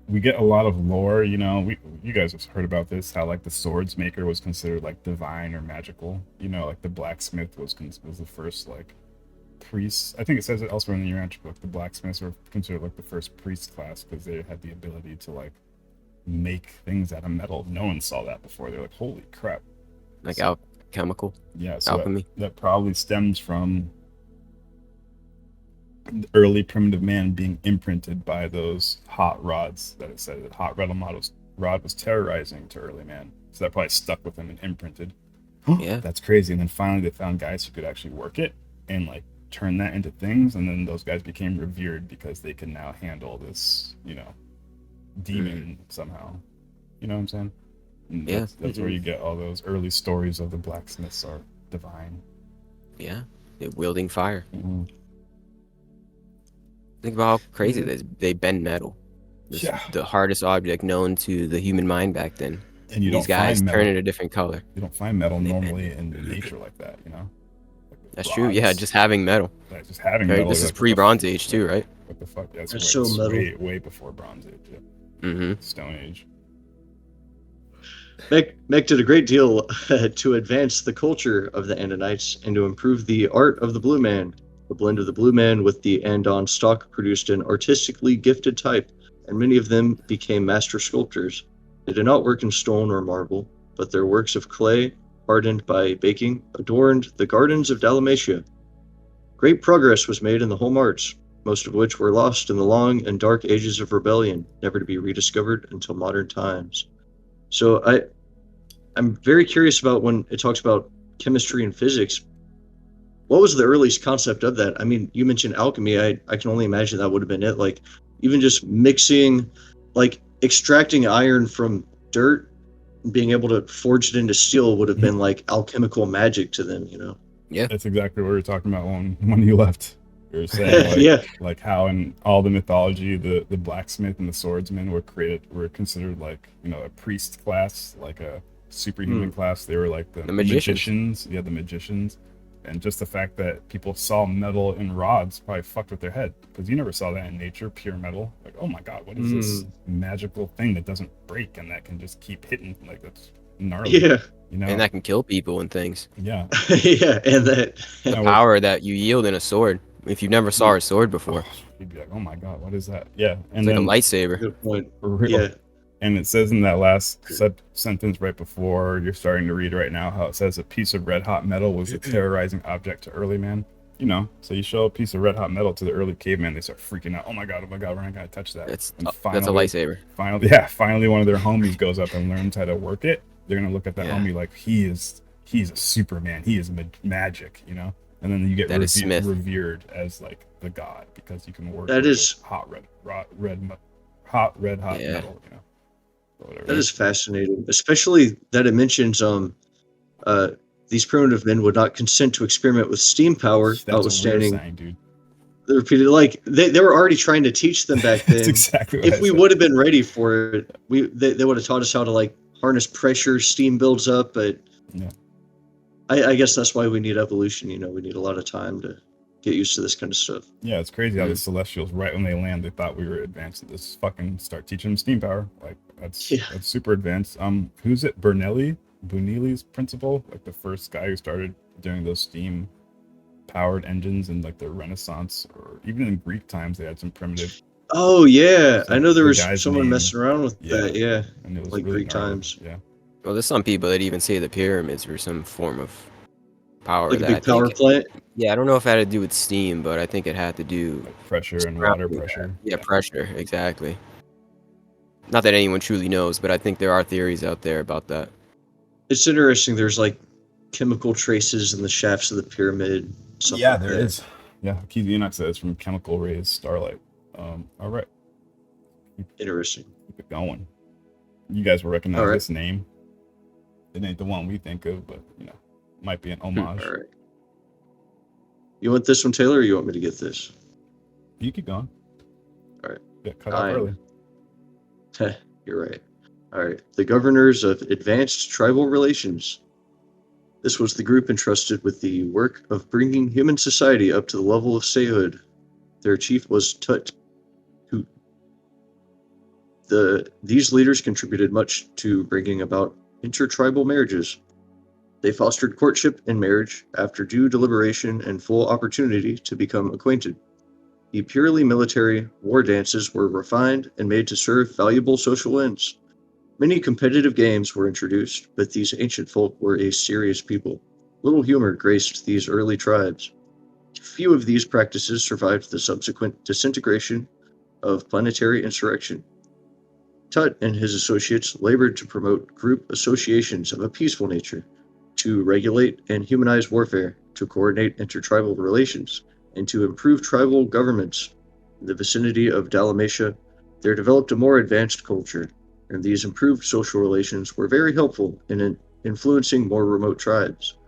we get a lot of lore, you know, you guys have heard about this, how like the swords maker was considered like divine or magical, you know, like the blacksmith was the first like priests. I think it says it elsewhere in the Urantia book. The blacksmiths were considered like the first priest class because they had the ability to like make things out of metal. No one saw that before. They're like, holy crap. Like chemical. Yeah, so alchemy. That probably stems from the early primitive man being imprinted by those hot rods that it said that hot rod was terrorizing to early man. So that probably stuck with him and imprinted. Yeah. That's crazy. And then finally they found guys who could actually work it and like turn that into things. And then those guys became revered because they can now handle this, you know, demon somehow. You know what I'm saying? And Yeah. That's where you get all those early stories of the blacksmiths are divine. Yeah. They're wielding fire. Mm-hmm. Think about how crazy they bend metal. It's the hardest object known to the human mind back then. And these guys turn it a different color. You don't find metal normally in nature like that, you know? Like that's true, yeah, just having metal. Like just having metal. This is pre-Bronze Age too, right? What the fuck? Yeah, it's so metal. Way before Bronze Age, yeah. Mm-hmm. Stone Age. Mech did a great deal to advance the culture of the Anunnaites and to improve the art of the Blue Man. The blend of the Blue Man with the Andon stock produced an artistically gifted type, and many of them became master sculptors. They did not work in stone or marble, but their works of clay, hardened by baking, adorned the gardens of Dalmatia. Great progress was made in the home arts, most of which were lost in the long and dark ages of rebellion, never to be rediscovered until modern times. So I'm very curious about when it talks about chemistry and physics. What was the earliest concept of that? I mean, you mentioned alchemy. I can only imagine that would have been it. Like, even just mixing, like extracting iron from dirt and being able to forge it into steel would have been like alchemical magic to them, you know? Yeah. That's exactly what we were talking about when you left. We were saying like, like how in all the mythology, the blacksmith and the swordsman were considered like, you know, a priest class, like a superhuman class. They were like the magicians. Yeah, the magicians. And just the fact that people saw metal in rods probably fucked with their head, because you never saw that in nature, pure metal. Like, oh my god, what is this magical thing that doesn't break and that can just keep hitting? Like, that's gnarly. Yeah. You know? And that can kill people and things. Yeah. Yeah, and that the power that you yield in a sword. If you never saw a sword before, you'd be like, oh my god, what is that? Yeah. And it's like then, a lightsaber. good point. Yeah. And it says in that last sentence right before you're starting to read right now, how it says a piece of red hot metal was a terrorizing object to early man. You know, so you show a piece of red hot metal to the early caveman, they start freaking out. Oh my god, we're not gonna touch that. That's a lightsaber. Finally one of their homies goes up and learns how to work it. They're gonna look at that homie like he's a Superman. He is magic, you know. And then you get revered as like the god because you can work. That is hot red hot metal, you know. That is fascinating, especially that it mentions these primitive men would not consent to experiment with steam power, notwithstanding. They repeated, like they were already trying to teach them back then. That's exactly what if we would have been ready for it, they would have taught us how to like harness pressure, steam builds up. But yeah, I guess that's why we need evolution. You know, we need a lot of time to get used to this kind of stuff. Yeah, it's crazy how the Celestials, right when they land, they thought we were advanced. This fucking start teaching them steam power. Like that's super advanced. Who's it? Bunili's principle, like the first guy who started doing those steam powered engines in like the Renaissance, or even in Greek times, they had some primitive. Oh yeah, I know there was someone messing around with that. Yeah, and it was like really Greek times. Yeah. Well, there's some people that even say the pyramids were some form of power. Like a big power plant? Yeah, I don't know if it had to do with steam, but I think it had to do like pressure and water pressure. Yeah, pressure, exactly. Not that anyone truly knows, but I think there are theories out there about that. It's interesting. There's like chemical traces in the shafts of the pyramid. Yeah, there is. Yeah, Keith Enoch says from chemical rays starlight. All right, Interesting. keep it going. You guys will recognize All right. this name. It ain't the one we think of, but might be an homage. All right. You want this one, Taylor, or you want me to get this? You keep going. All right. Get cut off early. You're right. All right. The Governors of Advanced Tribal Relations. This was the group entrusted with the work of bringing human society up to the level of statehood. Their chief was Tut. These leaders contributed much to bringing about intertribal marriages. They fostered courtship and marriage after due deliberation and full opportunity to become acquainted. The purely military war dances were refined and made to serve valuable social ends. Many competitive games were introduced, but these ancient folk were a serious people. Little humor graced these early tribes. Few of these practices survived the subsequent disintegration of planetary insurrection. Tut and his associates labored to promote group associations of a peaceful nature, to regulate and humanize warfare, to coordinate intertribal relations, and to improve tribal governments. In the vicinity of Dalmatia, there developed a more advanced culture, and these improved social relations were very helpful in influencing more remote tribes.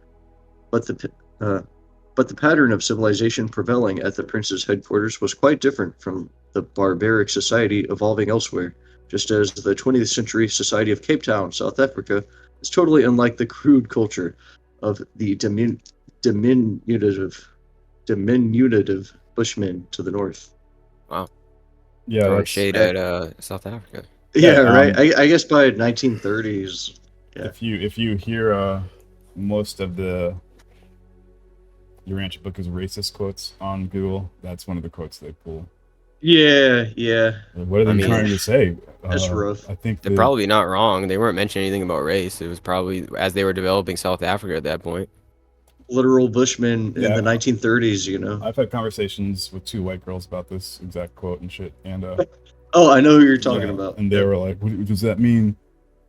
But the pattern of civilization prevailing at the prince's headquarters was quite different from the barbaric society evolving elsewhere, just as the 20th century society of Cape Town, South Africa, is totally unlike the crude culture of the diminutive Bushmen to the north. Wow. Yeah, Throwing that's shade at South Africa. Yeah, right. I guess by 1930s. Yeah. If you hear most of the Urantia Book is racist quotes on Google, that's one of the quotes they pull. Yeah. What are they trying to say? That's rough. I think They're probably not wrong. They weren't mentioning anything about race. It was probably as they were developing South Africa at that point. Literal Bushmen in Yeah. the 1930s, you know. I've had conversations with 2 white girls about this exact quote and shit, and Oh, I know who you're talking about. And they were like, what, "Does that mean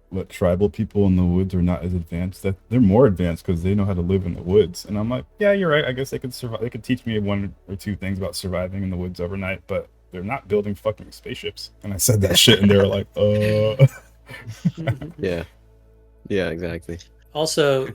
what tribal people in the woods are not as advanced? That they're more advanced because they know how to live in the woods." And I'm like, "Yeah, you're right. I guess they could survive. They could teach me 1 or 2 things about surviving in the woods overnight, but they're not building fucking spaceships." And I said that shit, and they were like, Yeah, exactly. Also,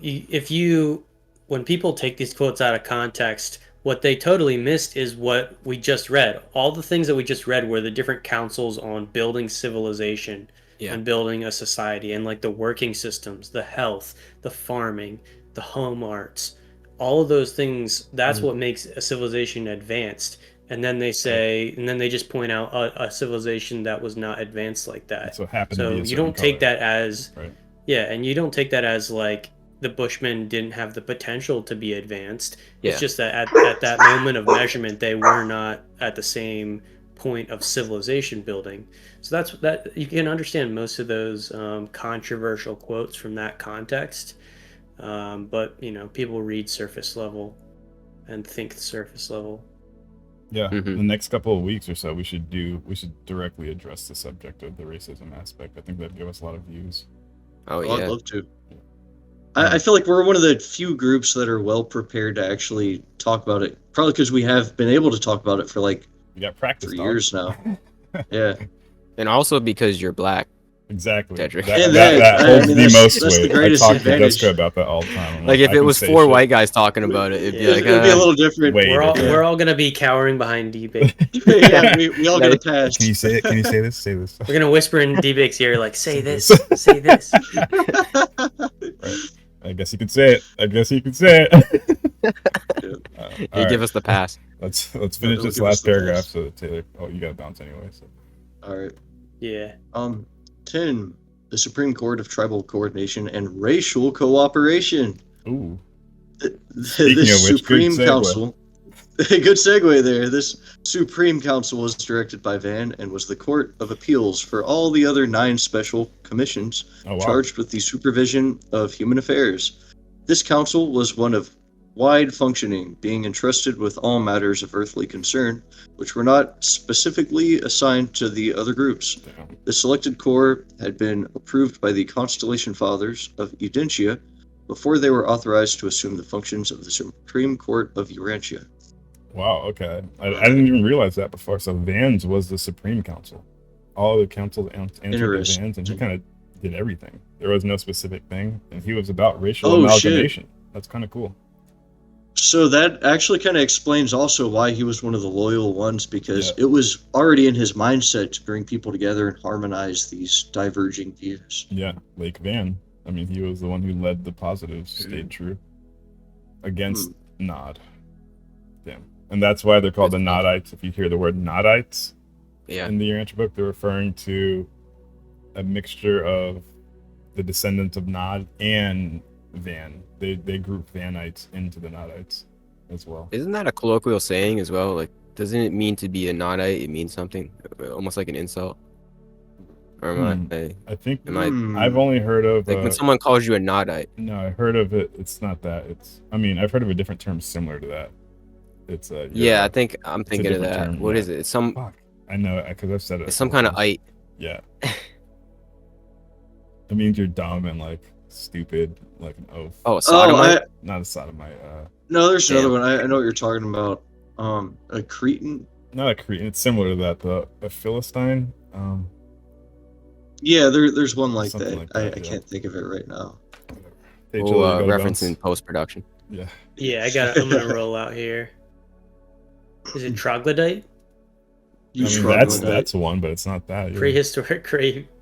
when people take these quotes out of context, what they totally missed is what we just read. All the things that we just read were the different councils on building civilization and building a society, and like the working systems, the health, the farming, the home arts, all of those things. That's what makes a civilization advanced. And then they say, and then they just point out a civilization that was not advanced like that. So happened so to be a you don't certain take color. that as Right. Yeah, and you don't take that as like the Bushmen didn't have the potential to be advanced. Yeah. It's just that at that moment of measurement, they were not at the same point of civilization building. So that you can understand most of those controversial quotes from that context. But people read surface level and think surface level. Yeah, Mhm. the next couple of weeks or so, we should directly address the subject of the racism aspect. I think that'd give us a lot of views. Oh I'd yeah. love to. I feel like we're one of the few groups that are well prepared to actually talk about it. Probably because we have been able to talk about it for like We got practice, 3 dog. years now. Yeah. And also because you're black. Exactly. Deadrick. That I holds mean, the that's- most that's the weight. I greatest talk to advantage. Jessica about that all the time. I'm Like if I it can was say 4 shit. white guys talking about it, it'd be like It'd be a little different. Wait. We're all gonna be cowering behind D-Bake. Yeah, we all get a pass. Can you say it? Can you say this? Say this. We're gonna whisper in D-Bake's ear like, "Say this, say this." Right. I guess you could say it. You give us the pass. Let's finish They'll this give us last the paragraph pass. so that Taylor. Oh, you gotta bounce anyway. So. All right. Yeah. 10. The Supreme Court of Tribal Coordination and Racial Cooperation. Ooh. This of which, good Supreme segue. Council. Good segue there. This Supreme Council was directed by Van and was the court of appeals for all the other 9 special commissions Oh wow. charged with the supervision of human affairs. This council was one of wide functioning, being entrusted with all matters of earthly concern, which were not specifically assigned to the other groups. Damn. The selected corps had been approved by the Constellation Fathers of Urantia before they were authorized to assume the functions of the Supreme Court of Urantia. Wow, okay. I didn't even realize that before. So Vans was the Supreme Council. All the council answered to Vans, and he kind of did everything. There was no specific thing, and he was about racial amalgamation. That's kind of cool. So that actually kind of explains also why he was one of the loyal ones, because it was already in his mindset to bring people together and harmonize these diverging views. Yeah, Lake Van. I mean, he was the one who led the positives, stayed true against Nod. Damn. And that's why they're called the Nodites. If you hear the word Nodites in the Urantia book, they're referring to a mixture of the descendants of Nod and Van. They group Vanites into the Nodites as well. Isn't that a colloquial saying as well? Like, doesn't it mean to be a Nodite? It means something, almost like an insult. Or I think I've only heard of like when someone calls you a Nodite. No, I heard of it. It's not that. I've heard of a different term similar to that. It's I think I'm thinking of that. Term. What is it? It's some. Fuck. I know it because I've said it. It's some kind of ite. Yeah. It means you're dumb and like stupid, like an oaf. Oh, a sodomite? Not a sodomite. No, there's another one. I know what you're talking about. A Cretan. Not a Cretan. It's similar to that. A Philistine. Yeah, there's one like Something that. like that, I can't think of it right now. Hey, we'll reference in post-production. Yeah. Yeah, I'm gonna roll out here. Is it troglodyte? That's one, but it's not that. Prehistoric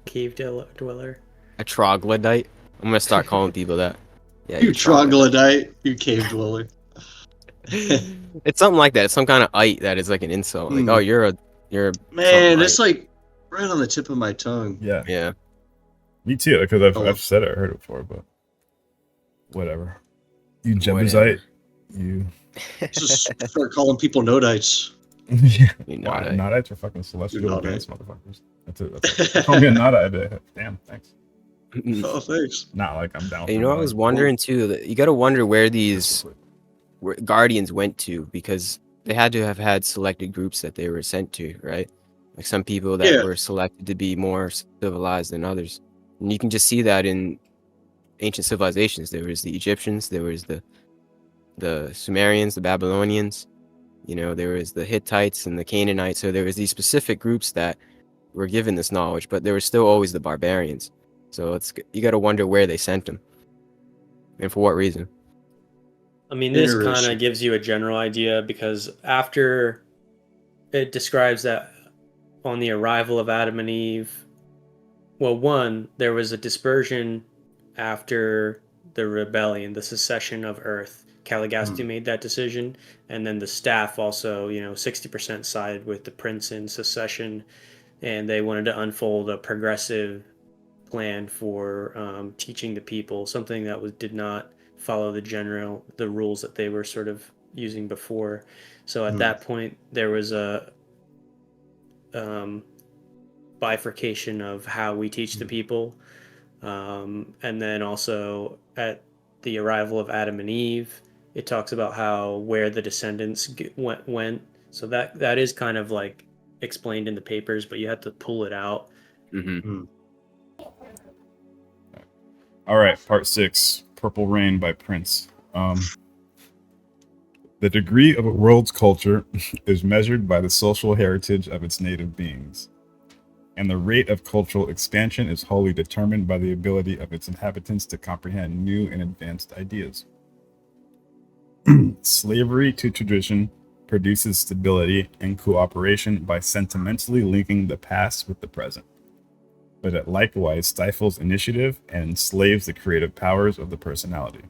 cave dweller. A troglodyte? I'm gonna start calling people that. Yeah, you troglodyte, you cave dweller. It's something like that. It's some kind of ite that is like an insult. Like, oh, you're man. It's like right on the tip of my tongue. Yeah. Me too, because I've said it, I heard it before, but whatever. You Jebusite. You just start calling people Nodites. Yeah. Nodites are fucking celestial advanced motherfuckers. That's it. Call me a Nodite. Damn, thanks. Oh, thanks. Not like I'm down. You know, I was wondering too. That you got to wonder where these guardians went to, because they had to have had selected groups that they were sent to, right? Like some people that were selected to be more civilized than others, and you can just see that in ancient civilizations. There was the Egyptians, there was the Sumerians, the Babylonians. You know, there was the Hittites and the Canaanites. So there was these specific groups that were given this knowledge, but there was still always the barbarians. So you got to wonder where they sent them and for what reason. I mean, this kind of gives you a general idea, because after it describes that on the arrival of Adam and Eve, well, there was a dispersion after the rebellion, the secession of Earth. Caligasti made that decision, and then the staff also, 60% sided with the prince in secession, and they wanted to unfold a progressive plan for teaching the people, something that did not follow the rules that they were sort of using before. So at that point, there was a bifurcation of how we teach the people, and then also at the arrival of Adam and Eve, it talks about where the descendants went. So that is kind of like explained in the papers, but you have to pull it out. All right, part 6, Purple Rain by Prince. The degree of a world's culture is measured by the social heritage of its native beings, and the rate of cultural expansion is wholly determined by the ability of its inhabitants to comprehend new and advanced ideas. Slavery to tradition produces stability and cooperation by sentimentally linking the past with the present, but it likewise stifles initiative and enslaves the creative powers of the personality.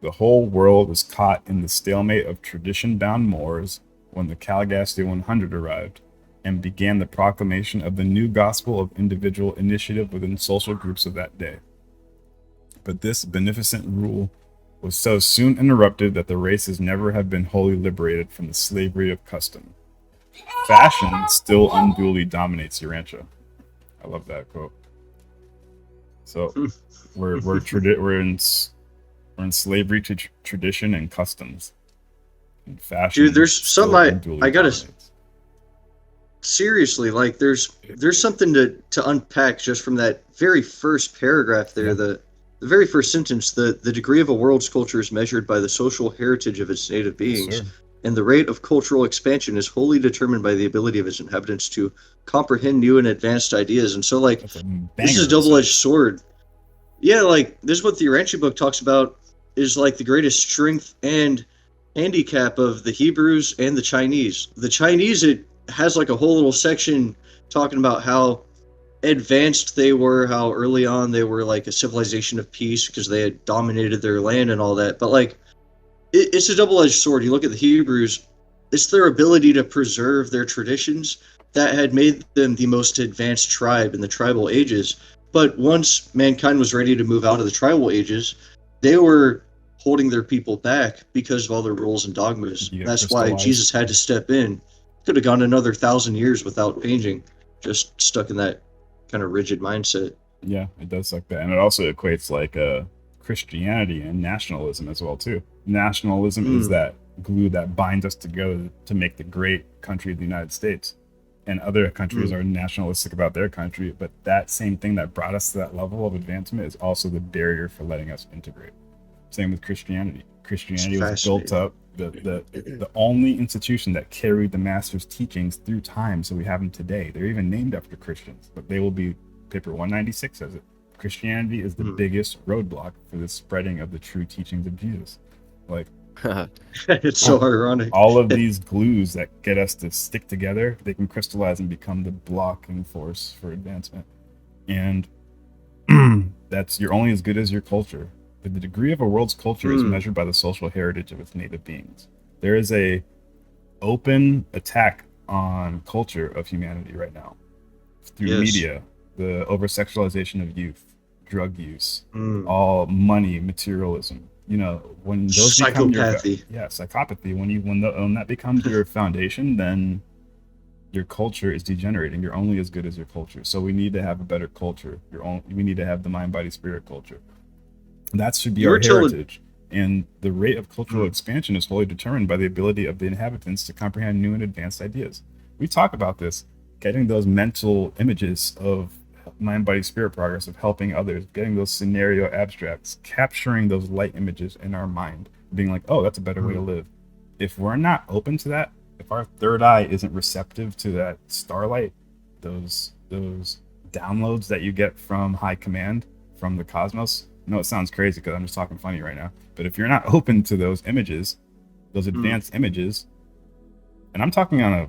The whole world is caught in the stalemate of tradition-bound Moors when the Caligasti 100 arrived and began the proclamation of the new gospel of individual initiative within social groups of that day. But this beneficent rule was so soon interrupted that the races never have been wholly liberated from the slavery of custom. Fashion still unduly dominates Urantia. I love that quote. So we're in slavery to tradition and customs. And fashion. Dude, there's something I gotta seriously, like there's something to unpack just from that very first paragraph there. Yeah. The very first sentence, the degree of a world's culture is measured by the social heritage of its native beings. Yes, and the rate of cultural expansion is wholly determined by the ability of its inhabitants to comprehend new and advanced ideas. And so, like, That's a this is a banger. double-edged sword. Yeah, like, this is what the Urantia book talks about, is like the greatest strength and handicap of the Hebrews and the Chinese. The Chinese, it has like a whole little section talking about how advanced they were, how early on they were like a civilization of peace because they had dominated their land and all that. But like, it's a double-edged sword. You look at the Hebrews, it's their ability to preserve their traditions that had made them the most advanced tribe in the tribal ages. But once mankind was ready to move out of the tribal ages, they were holding their people back because of all their rules and dogmas. Yeah, That's why crystallized. Jesus had to step in. Could have gone another 1,000 years without changing, just stuck in that kind of rigid mindset. Yeah, it does like that. And it also equates like Christianity and nationalism as well too. Nationalism is that glue that binds us together to make the great country of the United States. And other countries are nationalistic about their country, but that same thing that brought us to that level of advancement is also the barrier for letting us integrate. Same with Christianity. Christianity was built up, the only institution that carried the master's teachings through time, so we have them today. They're even named after Christians, but they will be, paper 196 says it. Christianity is the biggest roadblock for the spreading of the true teachings of Jesus. Like, it's so ironic. all of these glues that get us to stick together, they can crystallize and become the blocking force for advancement. And that's, you're only as good as your culture. The degree of a world's culture is measured by the social heritage of its native beings. There is a open attack on culture of humanity right now through media, the over-sexualization of youth, drug use, all money, materialism. You know, when those psychopathy. Psychopathy. When that becomes your foundation, then your culture is degenerating. You're only as good as your culture. So we need to have a better culture. We need to have the mind, body, spirit culture. That should be our heritage. And the rate of cultural expansion is wholly determined by the ability of the inhabitants to comprehend new and advanced ideas. We talk about this, getting those mental images of mind, body, spirit progress, of helping others, getting those scenario abstracts, capturing those light images in our mind, being like, oh, that's a better way to live. If we're not open to that, if our third eye isn't receptive to that starlight, those downloads that you get from high command, from the cosmos, I know it sounds crazy because I'm just talking funny right now, but if you're not open to those images, those advanced images, and I'm talking on a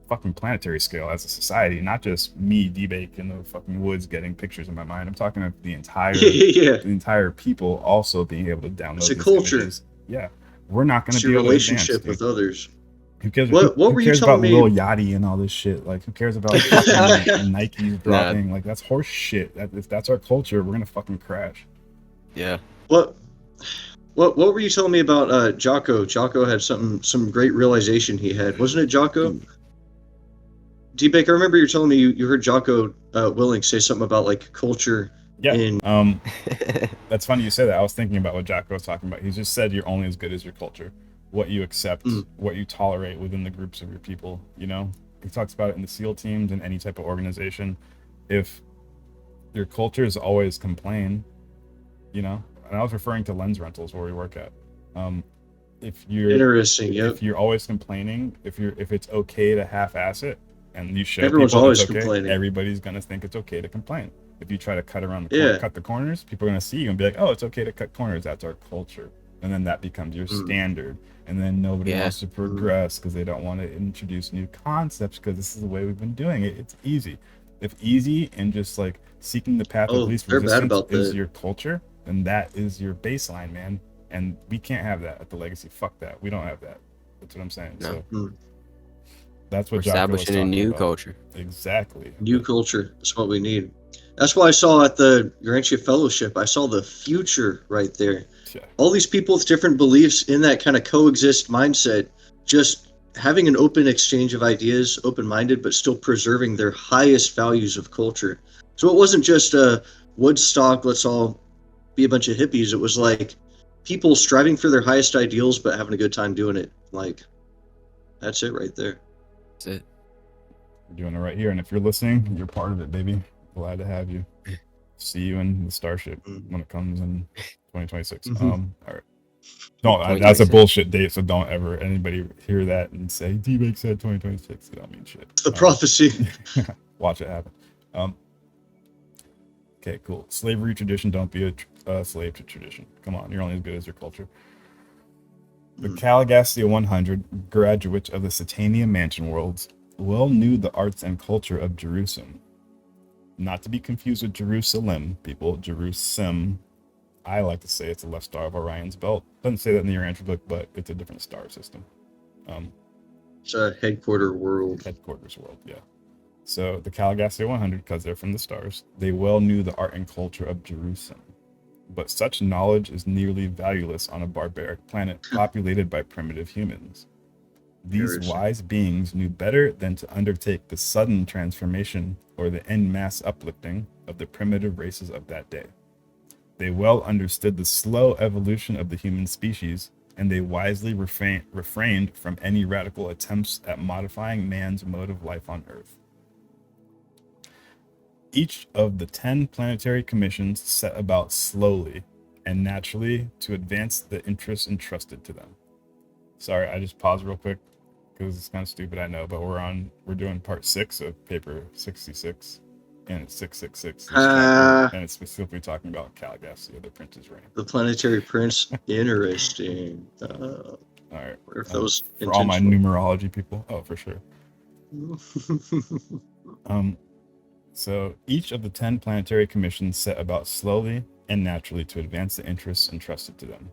fucking planetary scale as a society, not just me, D-Bake, in the fucking woods getting pictures in my mind. I'm talking of the entire the entire people also being able to download it's a these culture. images. Yeah, we're not going It's to be your able to advance, relationship with others. Who cares? What who were you cares telling about me? Lil Yachty and all this shit? Like, who cares about fucking Nike's dropping? Like, that's horse shit. If that's our culture, we're gonna fucking crash. Yeah. What were you telling me about Jocko? Jocko had some great realization he had. Wasn't it Jocko? D-Bake, I remember you telling me you heard Jocko Willink say something about like culture. Yeah. That's funny you say that. I was thinking about what Jocko was talking about. He just said you're only as good as your culture. What you accept, what you tolerate within the groups of your people, you know? He talks about it in the SEAL teams and any type of organization. If your culture is always complain, you know, and I was referring to lens rentals where we work at. If you're always complaining, if it's okay to half-ass it, and you show everyone's people always it's okay, complaining. Everybody's gonna think it's okay to complain. If you try to cut around cut the corners, people are gonna see you and be like, "Oh, it's okay to cut corners. That's our culture." And then that becomes your standard. And then nobody wants to progress because they don't want to introduce new concepts because this is the way we've been doing it. It's easy. If easy and just like seeking the path of least resistance is your culture, then that is your baseline, man. And we can't have that at the Legacy. Fuck that. We don't have that. That's what I'm saying. No. So that's what we're establishing a new culture. Exactly. New culture. That's what we need. That's why I saw at the Urantia Fellowship, I saw the future right there. Yeah. All these people with different beliefs in that kind of coexist mindset, just having an open exchange of ideas, open-minded, but still preserving their highest values of culture. So it wasn't just a Woodstock, let's all be a bunch of hippies. It was like people striving for their highest ideals, but having a good time doing it. Like, that's it right there. That's it. We're doing it right here. And if you're listening, you're part of it, baby. Glad to have you. See you in the Starship when it comes in 2026. All right. That's a bullshit date, so don't ever anybody hear that and say D-Bake said 2026. It don't mean shit. A prophecy. Watch it happen. Okay, cool. Slavery tradition. Don't be a slave to tradition. Come on, you're only as good as your culture. The Caligastia 100 graduates of the Satanian Mansion worlds well knew the arts and culture of Jerusalem. Not to be confused with Jerusalem, people. Jerusalem. I like to say it's the left star of Orion's belt. Doesn't say that in the Urantia book, but it's a different star system. It's a headquarters world. Headquarters world, yeah. So the Caligastia 100, because they're from the stars, they well knew the art and culture of Jerusalem. But such knowledge is nearly valueless on a barbaric planet populated by primitive humans. These wise beings knew better than to undertake the sudden transformation or the en masse uplifting of the primitive races of that day. They well understood the slow evolution of the human species, and they wisely refrained from any radical attempts at modifying man's mode of life on Earth. Each of the 10 planetary commissions set about slowly and naturally to advance the interests entrusted to them. Sorry, I just paused real quick because it's kind of stupid, I know, but we're doing part 6 of paper 66, and it's 666, and it's specifically talking about Caligastia, the prince's reign. The planetary prince, interesting. All right, if that was for all my numerology people, for sure. So each of the 10 planetary commissions set about slowly and naturally to advance the interests entrusted to them.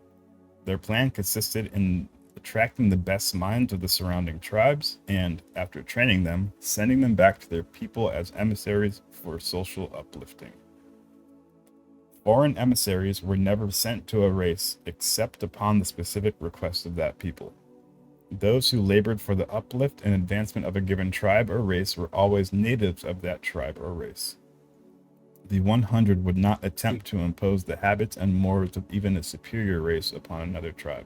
Their plan consisted in attracting the best minds of the surrounding tribes and, after training them, sending them back to their people as emissaries for social uplifting. Foreign emissaries were never sent to a race except upon the specific request of that people. Those who labored for the uplift and advancement of a given tribe or race were always natives of that tribe or race. The 100 would not attempt to impose the habits and morals of even a superior race upon another tribe.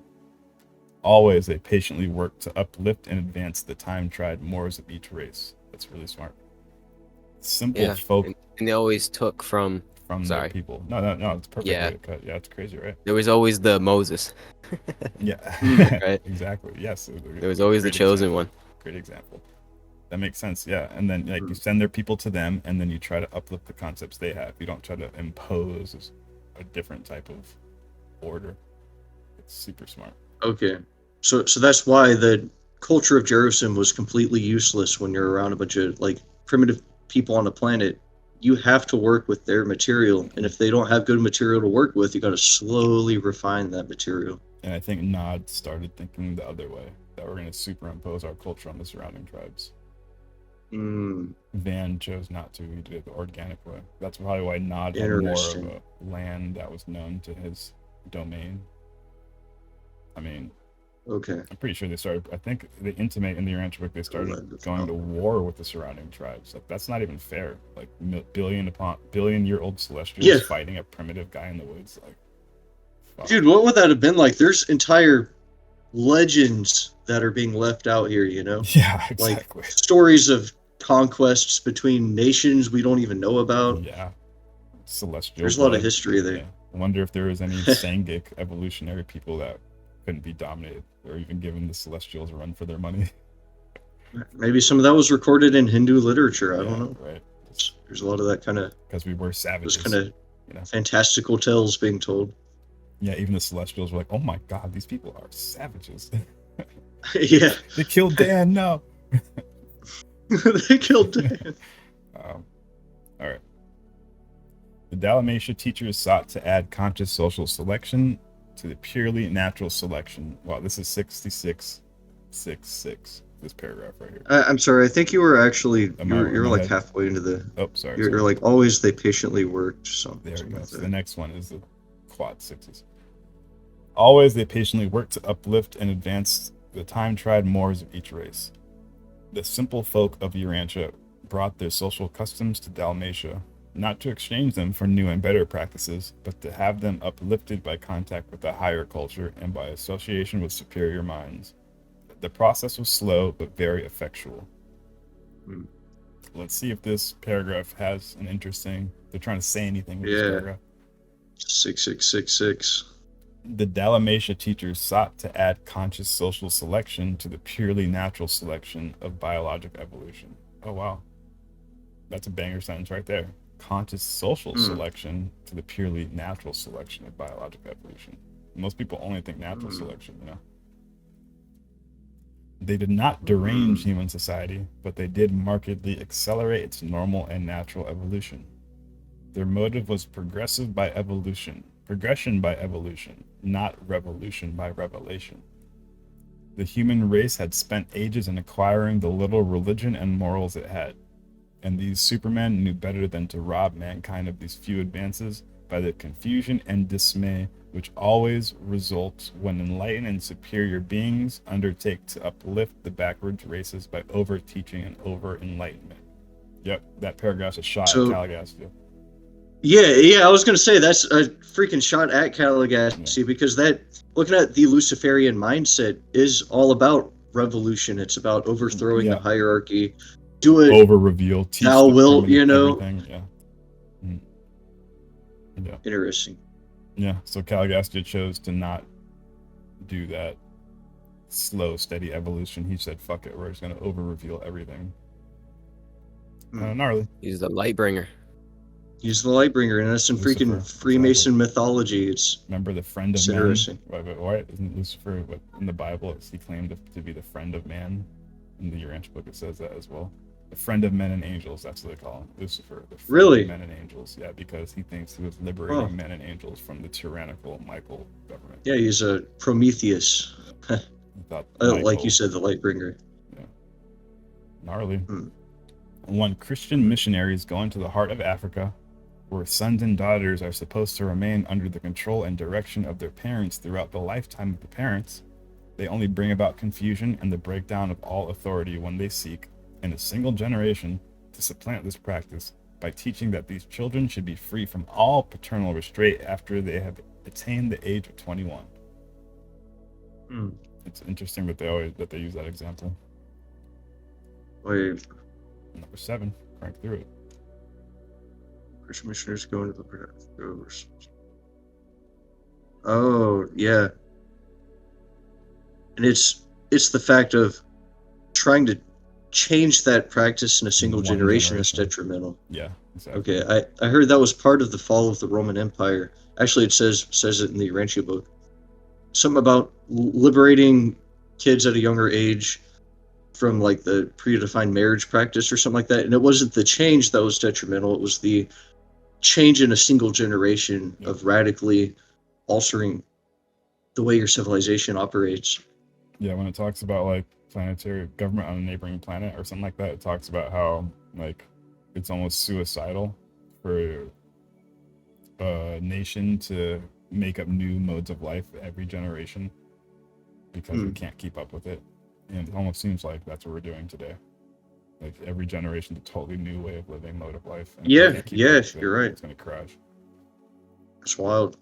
Always they patiently worked to uplift and advance the time-tried morals of each race. That's really smart. Simple folk. And they always took from their people. No, it's perfect. Yeah. Yeah, it's crazy, right? There was always the Moses. Yeah, right. Exactly. Yes. There was always the chosen one. Great example. That makes sense. Yeah, and then you send their people to them, and then you try to uplift the concepts they have. You don't try to impose a different type of order. It's super smart. Okay, so that's why the culture of Jerusalem was completely useless when you're around a bunch of primitive people on the planet. You have to work with their material, and if they don't have good material to work with, you got to slowly refine that material. And I think Nod started thinking the other way, that we're going to superimpose our culture on the surrounding tribes. Van chose not to. He did it the organic way. That's probably why Nod had more of a land that was known to his domain. I mean, okay. I'm pretty sure they started. I think they intimate in the Urantia book they started going to war with the surrounding tribes. That's not even fair. Billion-year-old celestials fighting a primitive guy in the woods. Fuck. Dude, what would that have been like? There's entire legends that are being left out here. Yeah, exactly. Stories of conquests between nations we don't even know about. Yeah, celestial. There's a lot of history there. Yeah. I wonder if there was any Sangic evolutionary people that couldn't be dominated or even given the celestials a run for their money. Maybe some of that was recorded in Hindu literature. I don't know. Right. There's a lot of that kind of, because we were savages. Those kind of fantastical tales being told. Yeah, even the celestials were like, "Oh my God, these people are savages." Yeah. They killed Dan. No. They killed Dan. All right. The Dalmatia teachers sought to add conscious social selection to the purely natural selection. Wow, this is 6666. This paragraph right here. I'm sorry. I think you were actually you're like halfway into the. Oh, sorry. You're like always. They patiently worked. There we go. So the next one is the quad sixes. Always they patiently worked to uplift and advance the time-tried mores of each race. The simple folk of Urantia brought their social customs to Dalmatia, not to exchange them for new and better practices, but to have them uplifted by contact with a higher culture and by association with superior minds. The process was slow, but very effectual. Let's see if this paragraph has an interesting... They're trying to say anything with this paragraph. 6666. The Dalmatia teachers sought to add conscious social selection to the purely natural selection of biologic evolution. Oh, wow. That's a banger sentence right there. Conscious social selection to the purely natural selection of biologic evolution. Most people only think natural selection, you know. They did not derange human society, but they did markedly accelerate its normal and natural evolution. Their motive was progression by evolution, not revolution by revelation. The human race had spent ages in acquiring the little religion and morals it had, and these supermen knew better than to rob mankind of these few advances by the confusion and dismay which always results when enlightened and superior beings undertake to uplift the backwards races by over-teaching and over-enlightenment. Yep, that paragraph's a shot at Caligastia. Yeah, I was going to say that's a freaking shot at Caligastia, because that, looking at the Luciferian mindset, is all about revolution. It's about overthrowing the hierarchy. Do it. Over-reveal. Thou wilt, you know. Everything. Yeah. Interesting. Yeah, so Caligastia chose to not do that slow, steady evolution. He said, fuck it, we're just going to over-reveal everything. Gnarly. He's the light bringer. He's the light bringer, and that's in freaking Freemason mythology. It's remember the friend of man? Interesting. Why isn't Lucifer, in the Bible, he claimed to be the friend of man? In the Urantia book, it says that as well. The friend of men and angels, that's what they call him. Lucifer, the friend of men and angels. Yeah, because he thinks he was liberating men and angels from the tyrannical Michael government. Yeah, he's a Prometheus. Like you said, the light bringer. Yeah. Gnarly. When Christian missionaries go into the heart of Africa, where sons and daughters are supposed to remain under the control and direction of their parents throughout the lifetime of the parents, they only bring about confusion and the breakdown of all authority when they seek, in a single generation, to supplant this practice by teaching that these children should be free from all paternal restraint after they have attained the age of 21. It's interesting that they use that example. Wait. Number 7, crank through it. Christian missionaries go into the Oh, yeah. And it's the fact of trying to change that practice in a single generation is detrimental. Yeah, exactly. Okay, I heard that was part of the fall of the Roman Empire. Actually, it says it in the Urantia book. Something about liberating kids at a younger age from like the predefined marriage practice or something like that. And it wasn't the change that was detrimental. It was the change in a single generation of radically altering the way your civilization operates. Yeah, when it talks about like planetary government on a neighboring planet or something like that, it talks about how like it's almost suicidal for a nation to make up new modes of life every generation because it can't keep up with it. And it almost seems like that's what we're doing today. Like every generation, a totally new way of living, mode of life. And you're right. It's gonna crash. It's wild.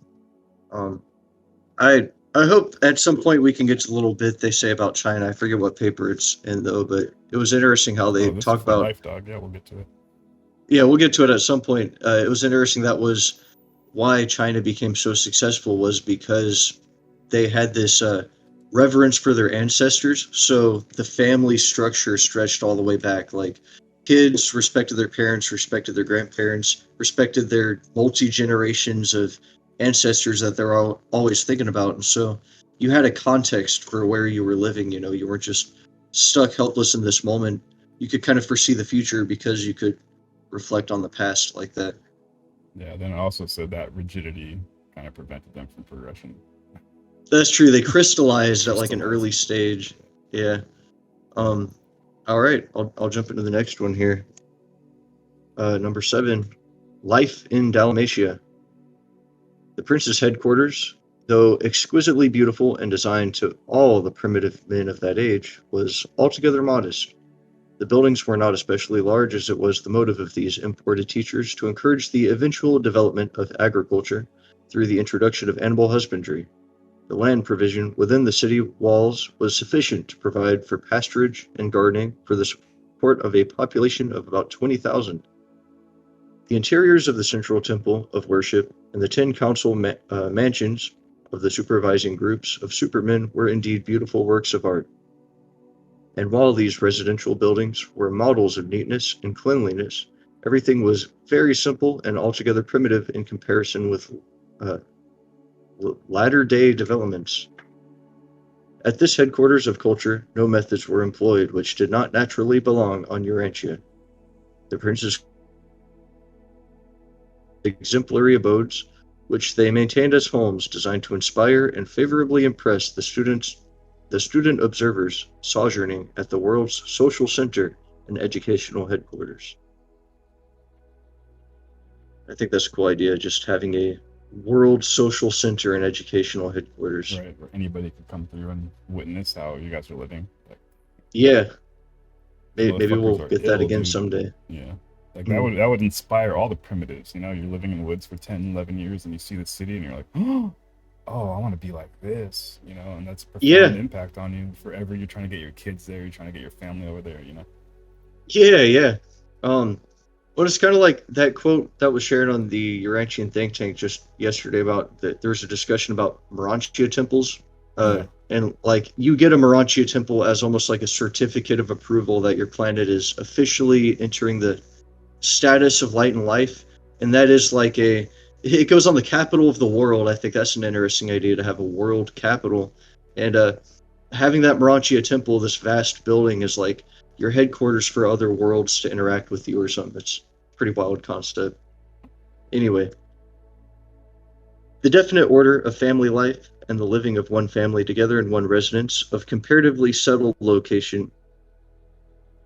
I hope at some point we can get to the little bit they say about China. I forget what paper it's in though, but it was interesting how they talk about life, dog. Yeah, we'll get to it. Yeah, we'll get to it at some point. It was interesting. That was why China became so successful, was because they had this reverence for their ancestors. So the family structure stretched all the way back. Like kids respected their parents, respected their grandparents, respected their multi-generations of ancestors that they're always thinking about. And so you had a context for where you were living. You know, you weren't just stuck helpless in this moment. You could kind of foresee the future because you could reflect on the past like that. Yeah, then it also said that rigidity kind of prevented them from progression. That's true. They crystallized at like an early stage. Yeah. All right. I'll jump into the next one here. Number 7, life in Dalmatia. The prince's headquarters, though exquisitely beautiful and designed to all the primitive men of that age, was altogether modest. The buildings were not especially large, as it was the motive of these imported teachers to encourage the eventual development of agriculture through the introduction of animal husbandry. The land provision within the city walls was sufficient to provide for pasturage and gardening for the support of a population of about 20,000. The interiors of the central temple of worship and the 10 council mansions of the supervising groups of supermen were indeed beautiful works of art. And while these residential buildings were models of neatness and cleanliness, everything was very simple and altogether primitive in comparison with latter-day developments. At this headquarters of culture, no methods were employed which did not naturally belong on Urantia. The prince's exemplary abodes, which they maintained as homes designed to inspire and favorably impress the student observers sojourning at the world's social center and educational headquarters. I think that's a cool idea, just having a world social center and educational headquarters. Right, where anybody could come through and witness how you guys are living. Like, Yeah. Maybe we'll motherfuckers are get that ill, again dude. someday. Yeah. Like that would inspire all the primitives. You know, you're living in the woods for 10, 11 years and you see the city and you're like, oh, I want to be like this, you know, and that's a profound impact on you forever. You're trying to get your kids there, you're trying to get your family over there, you know. Yeah. Well, it's kind of like that quote that was shared on the Urantian think tank just yesterday about that. There was a discussion about Urantia temples, and like you get a Urantia temple as almost like a certificate of approval that your planet is officially entering the status of light and life, and that is like it goes on the capital of the world. I think that's an interesting idea to have a world capital, and having that Urantia temple, this vast building, is like your headquarters for other worlds to interact with you or something. It's a pretty wild concept. Anyway, the definite order of family life and the living of one family together in one residence of comparatively settled location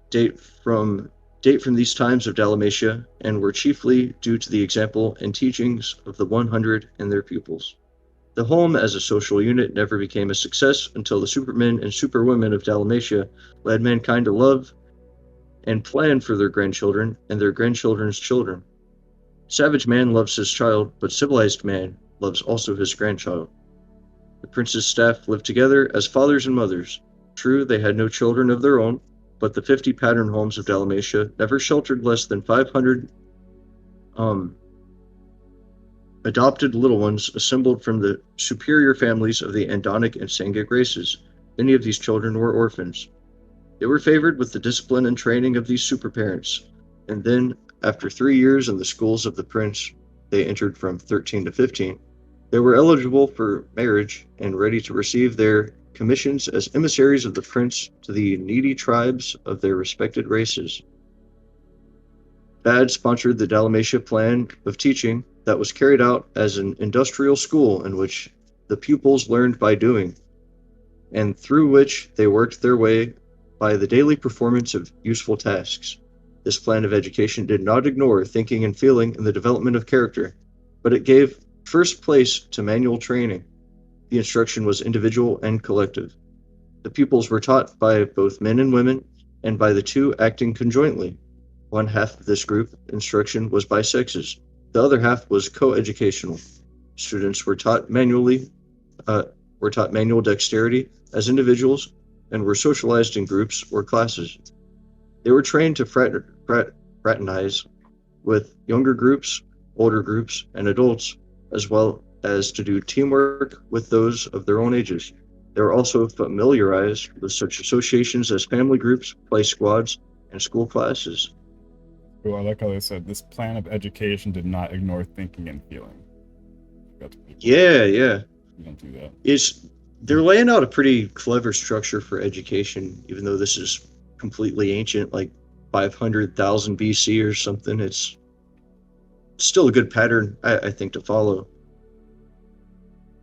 date from these times of Dalmatia and were chiefly due to the example and teachings of the 100 and their pupils. The home as a social unit never became a success until the supermen and superwomen of Dalmatia led mankind to love and plan for their grandchildren and their grandchildren's children. Savage man loves his child, but civilized man loves also his grandchild. The prince's staff lived together as fathers and mothers. True, they had no children of their own, but the 50 pattern homes of Dalmatia never sheltered less than 500 adopted little ones assembled from the superior families of the Andonic and Sangic races. Many of these children were orphans. They were favored with the discipline and training of these superparents, and then, after 3 years in the schools of the prince, they entered from 13 to 15. They were eligible for marriage and ready to receive their commissions as emissaries of the prince to the needy tribes of their respected races. Bad sponsored the Dalmatia plan of teaching that was carried out as an industrial school in which the pupils learned by doing, and through which they worked their way by the daily performance of useful tasks. This plan of education did not ignore thinking and feeling in the development of character, but it gave first place to manual training. The instruction was individual and collective. The pupils were taught by both men and women, and by the two acting conjointly. One half of this group instruction was by sexes. The other half was co-educational. Students were taught manual dexterity as individuals and were socialized in groups or classes. They were trained to fraternize with younger groups, older groups, and adults, as well as to do teamwork with those of their own ages. They were also familiarized with such associations as family groups, play squads, and school classes. Well, I like how they said this plan of education did not ignore thinking and feeling. Yeah. You don't do that. They're laying out a pretty clever structure for education, even though this is completely ancient, like 500,000 BC or something. It's still a good pattern, I think, to follow.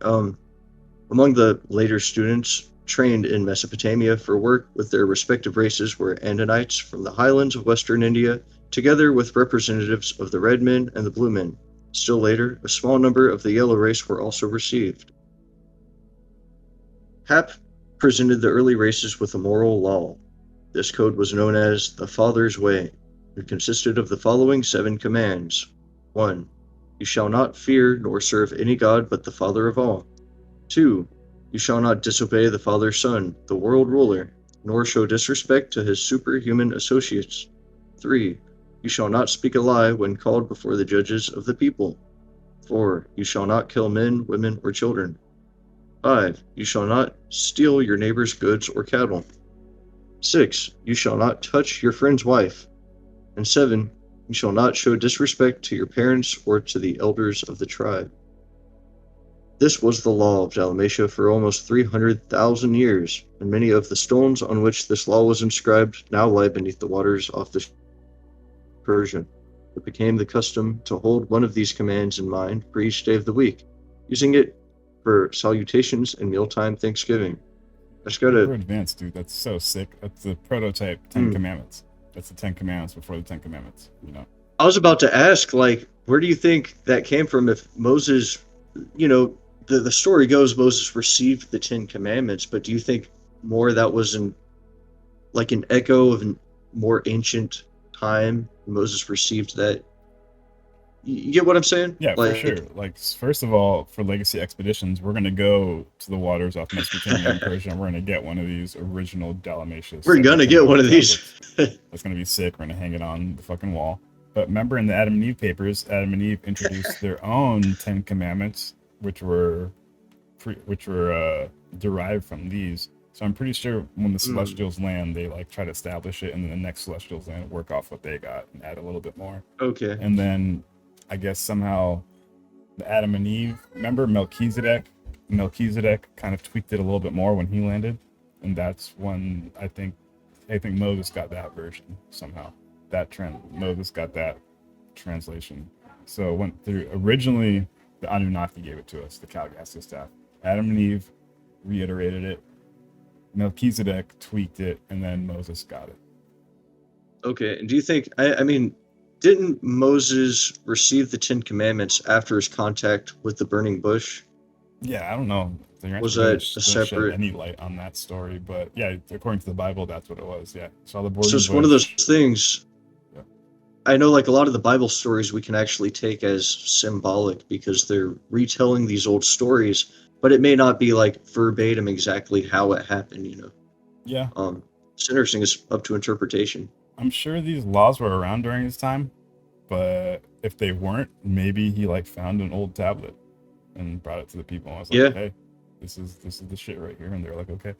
Among the later students trained in Mesopotamia for work with their respective races were Andonites from the highlands of western India, together with representatives of the red men and the blue men. Still later, a small number of the yellow race were also received. Hap presented the early races with a moral law. This code was known as the Father's Way. It consisted of the following 7 commands. 1. You shall not fear nor serve any god but the Father of all. 2. You shall not disobey the Father's Son, the world ruler, nor show disrespect to his superhuman associates. 3. You shall not speak a lie when called before the judges of the people. 4. You shall not kill men, women, or children. 5. You shall not steal your neighbor's goods or cattle. 6. You shall not touch your friend's wife. And 7. You shall not show disrespect to your parents or to the elders of the tribe. This was the law of Dalmatia for almost 300,000 years, and many of the stones on which this law was inscribed now lie beneath the waters off the Persian. It became the custom to hold one of these commands in mind for each day of the week, using it for salutations and mealtime Thanksgiving. I just We're gotta. advanced, dude. That's so sick. That's the prototype Ten Commandments. That's the 10 Commandments before the 10 Commandments, you know? I was about to ask, like, where do you think that came from? If Moses, you know, the story goes Moses received the 10 Commandments, but do you think more that was an echo of a more ancient time? Moses received that. You get what I'm saying? Yeah, like, for sure. Like, first of all, for legacy expeditions, we're gonna go to the waters off Mesopotamia and Persia, and we're gonna get one of these original Dalmatians. We're gonna get one of these. That's gonna be sick. We're gonna hang it on the fucking wall. But remember, in the Adam and Eve papers, Adam and Eve introduced their own 10 Commandments, which were derived from these. So I'm pretty sure when the Celestials land, they like try to establish it, and then the next Celestials land, work off what they got and add a little bit more. Okay. And then I guess somehow the Adam and Eve, remember Melchizedek? Melchizedek kind of tweaked it a little bit more when he landed, and that's when I think Moses got that version somehow. Moses got that translation. So it went through. Originally, the Anunnaki gave it to us, the Kalgastia staff. Adam and Eve reiterated it. Melchizedek tweaked it, and then Moses got it. Okay. And do you think? I mean, didn't Moses receive the 10 Commandments after his contact with the burning bush? Yeah, I don't know. Was that a separate? Any light on that story? But yeah, according to the Bible, that's what it was. Yeah, saw the burning So it's bush. one of those things. Yeah. I know, like a lot of the Bible stories, we can actually take as symbolic because they're retelling these old stories, but it may not be like verbatim exactly how it happened. You know. Yeah. It's interesting. It's up to interpretation. I'm sure these laws were around during his time, but if they weren't, maybe he like found an old tablet and brought it to the people. I was like, hey, this is the shit right here, and they're like, okay,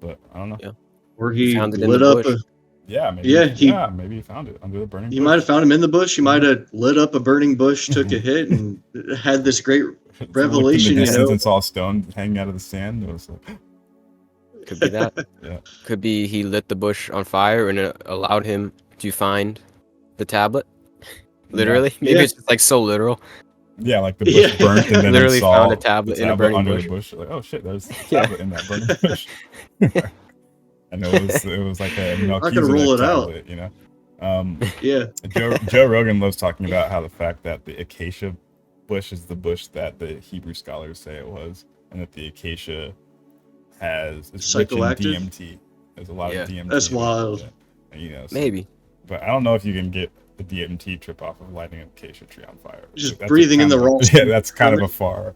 but I don't know. Yeah. Or he found it in lit the up bush. Maybe he found it under the burning bush. He might have found him in the bush. He might have lit up a burning bush, took a hit, and had this great revelation. You know, it's all stone hanging out of the sand. It was like, Could be that. Yeah. Could be he lit the bush on fire and it allowed him to find the tablet. Literally. Yeah. Maybe it's just like so literal. Yeah, like the bush burnt and then Literally they saw found a tablet in a burning under bush. the bush. Like, oh shit, there's a tablet in that burning bush. And it was like a Melchizedek roll it out. tablet, you know. Yeah. Joe Rogan loves talking about how the fact that the acacia bush is the bush that the Hebrew scholars say it was, and that the acacia is rich in Psychoactive? DMT. There's a lot of DMT. That's wild. Yeah. And, you know, so, Maybe. but I don't know if you can get the DMT trip off of lighting an acacia tree on fire. Just That's breathing in the wrong. Yeah, that's kind of a far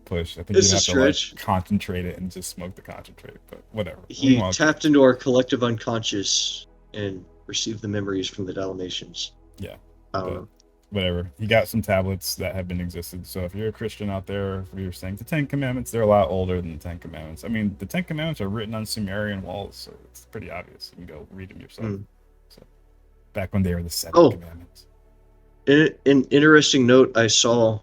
push. I think It's you a have to like stretch. concentrate it and just smoke the concentrate. But whatever. He tapped into our collective unconscious and received the memories from the Dalmatians. Yeah. I don't know. Whatever. You got some tablets that have been existed. So if you're a Christian out there, if you're saying the 10 Commandments, they're a lot older than the 10 Commandments. I mean, the 10 Commandments are written on Sumerian walls, so it's pretty obvious. You can go read them yourself. So back when they were the 7 Commandments. An interesting note I saw,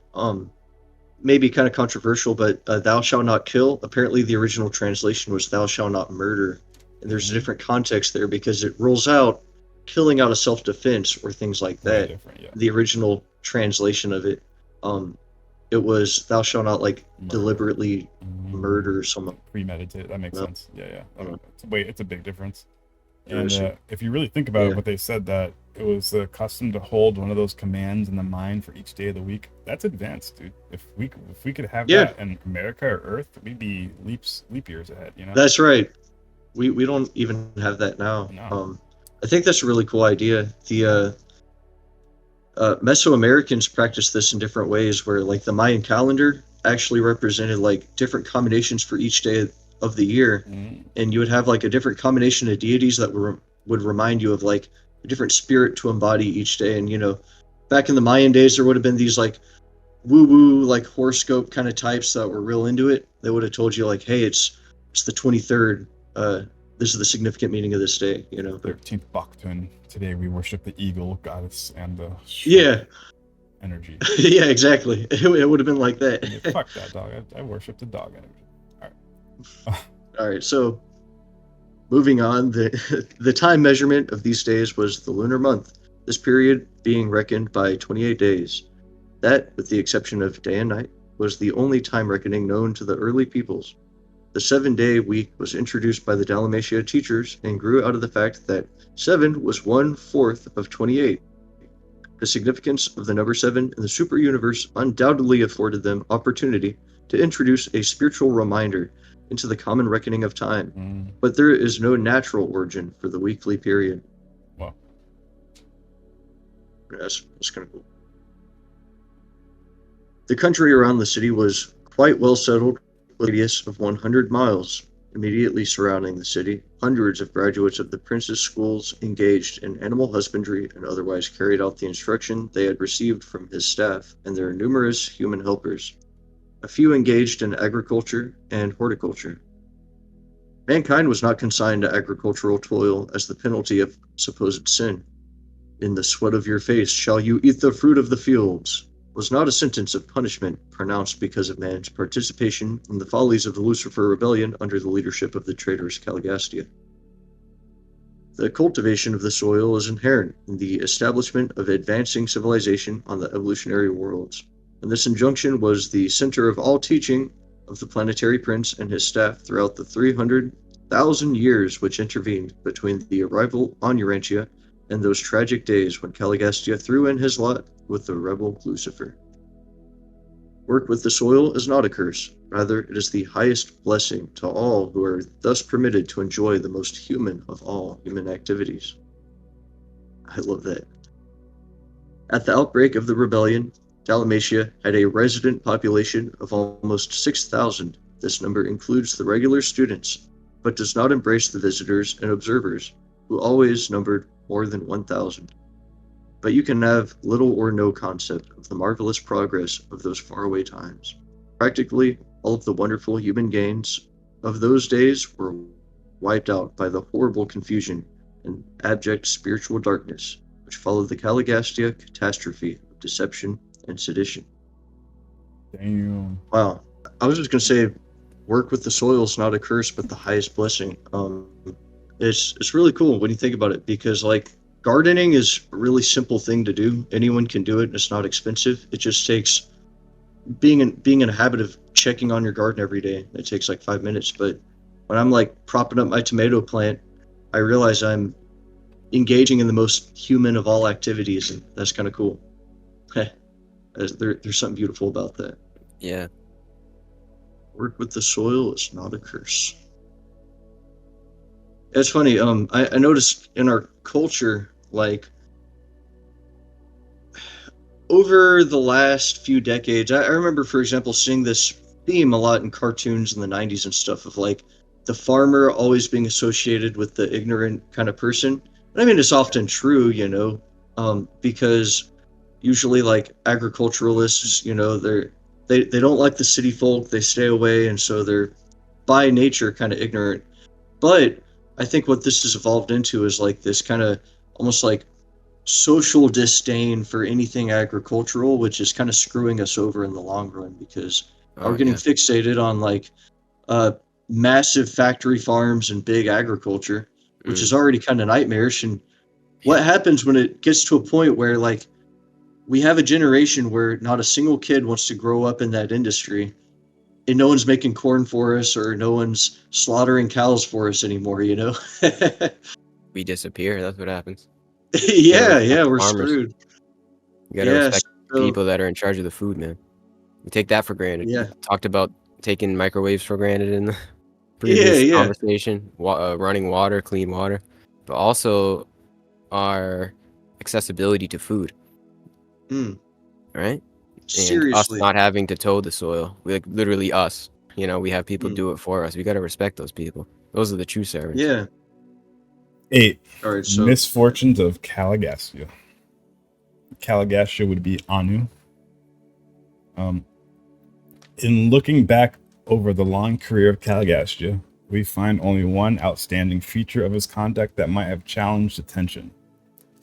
maybe kind of controversial, but thou shalt not kill. Apparently the original translation was thou shalt not murder. And there's a different context there because it rules out killing out of self-defense or things like that. Yeah. The original translation of it, it was thou shalt not like deliberately murder someone. Premeditated. That makes sense. Yeah. It's a big difference. And Interesting. if you really think about it, what they said, that it was a custom to hold one of those commands in the mind for each day of the week. That's advanced, dude. If we could have that in America or Earth, we'd be leap years ahead. You know. That's right. We don't even have that now. No. I think that's a really cool idea. The Mesoamericans practice this in different ways, where like the Mayan calendar actually represented like different combinations for each day of the year, and you would have like a different combination of deities that would remind you of like a different spirit to embody each day. And you know, back in the Mayan days, there would have been these like woo-woo like horoscope kind of types that were real into it, they would have told you like, hey, it's the 23rd. This is the significant meaning of this day, you know. 13th Baktun. Today we worship the eagle goddess and the Yeah. energy. Yeah, exactly. It would have been like that. Yeah, fuck that dog. I worship the dog energy. All right. All right, so moving on, the time measurement of these days was the lunar month, this period being reckoned by 28 days. That, with the exception of day and night, was the only time reckoning known to the early peoples. The 7-day week was introduced by the Dalmatia teachers and grew out of the fact that 7 was 1/4 of 28. The significance of the number 7 in the super universe undoubtedly afforded them opportunity to introduce a spiritual reminder into the common reckoning of time, but there is no natural origin for the weekly period. Wow. That's kind of cool. The country around the city was quite well settled, with a radius of 100 miles. Immediately surrounding the city, hundreds of graduates of the prince's schools engaged in animal husbandry and otherwise carried out the instruction they had received from his staff and their numerous human helpers. A few engaged in agriculture and horticulture. Mankind was not consigned to agricultural toil as the penalty of supposed sin. In the sweat of your face shall you eat the fruit of the fields, was not a sentence of punishment pronounced because of man's participation in the follies of the Lucifer rebellion under the leadership of the traitorous Caligastia. The cultivation of the soil is inherent in the establishment of advancing civilization on the evolutionary worlds, and this injunction was the center of all teaching of the planetary prince and his staff throughout the 300,000 years which intervened between the arrival on Urantia and those tragic days when Caligastia threw in his lot with the rebel Lucifer. Work with the soil is not a curse, rather it is the highest blessing to all who are thus permitted to enjoy the most human of all human activities. I love that. At the outbreak of the rebellion, Dalmatia had a resident population of almost 6,000. This number includes the regular students, but does not embrace the visitors and observers, who always numbered more than 1,000. But you can have little or no concept of the marvelous progress of those faraway times. Practically all of the wonderful human gains of those days were wiped out by the horrible confusion and abject spiritual darkness which followed the Caligastia catastrophe of deception and sedition. Damn. Wow. I was just going to say, work with the soil is not a curse, but the highest blessing. It's really cool when you think about it, because like gardening is a really simple thing to do. Anyone can do it, and it's not expensive. It just takes being in a habit of checking on your garden every day. It takes like 5 minutes. But when I'm like propping up my tomato plant, I realize I'm engaging in the most human of all activities, and that's kind of cool. There's something beautiful about that. Yeah. Work with the soil is not a curse. It's funny. I noticed in our culture, like over the last few decades, I remember, for example, seeing this theme a lot in cartoons in the 90s and stuff of like the farmer always being associated with the ignorant kind of person. And I mean, it's often true, you know, because usually like agriculturalists, you know, they don't like the city folk, they stay away, and so they're by nature kind of ignorant. But I think what this has evolved into is like this kind of almost like social disdain for anything agricultural, which is kind of screwing us over in the long run, because we're getting fixated on like massive factory farms and big agriculture, which is already kind of nightmarish. And what happens when it gets to a point where like we have a generation where not a single kid wants to grow up in that industry, and no one's making corn for us, or no one's slaughtering cows for us anymore, you know? We disappear. That's what happens. Yeah, we're farmers. screwed. You gotta respect people that are in charge of the food, man. We take that for granted. Yeah. We talked about taking microwaves for granted in the previous conversation, running water, clean water, but also our accessibility to food. Right? Seriously. And us not having to toe the soil. Like literally us. You know, we have people do it for us. We gotta respect those people. Those are the true servants. Yeah. 8. All right, so Misfortunes of Caligastia. Caligastia would be Anu. In looking back over the long career of Caligastia, we find only one outstanding feature of his conduct that might have challenged attention.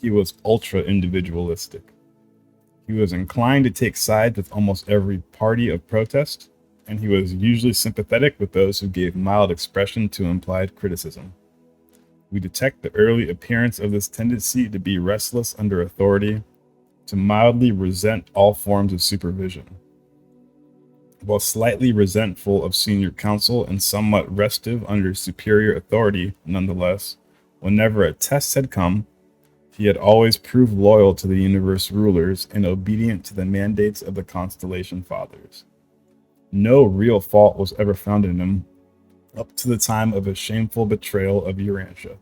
He was ultra-individualistic. He was inclined to take sides with almost every party of protest, and he was usually sympathetic with those who gave mild expression to implied criticism. We detect the early appearance of this tendency to be restless under authority, to mildly resent all forms of supervision. While slightly resentful of senior counsel and somewhat restive under superior authority, nonetheless, whenever a test had come, he had always proved loyal to the universe rulers and obedient to the mandates of the Constellation Fathers. No real fault was ever found in him, up to the time of his shameful betrayal of Urantia.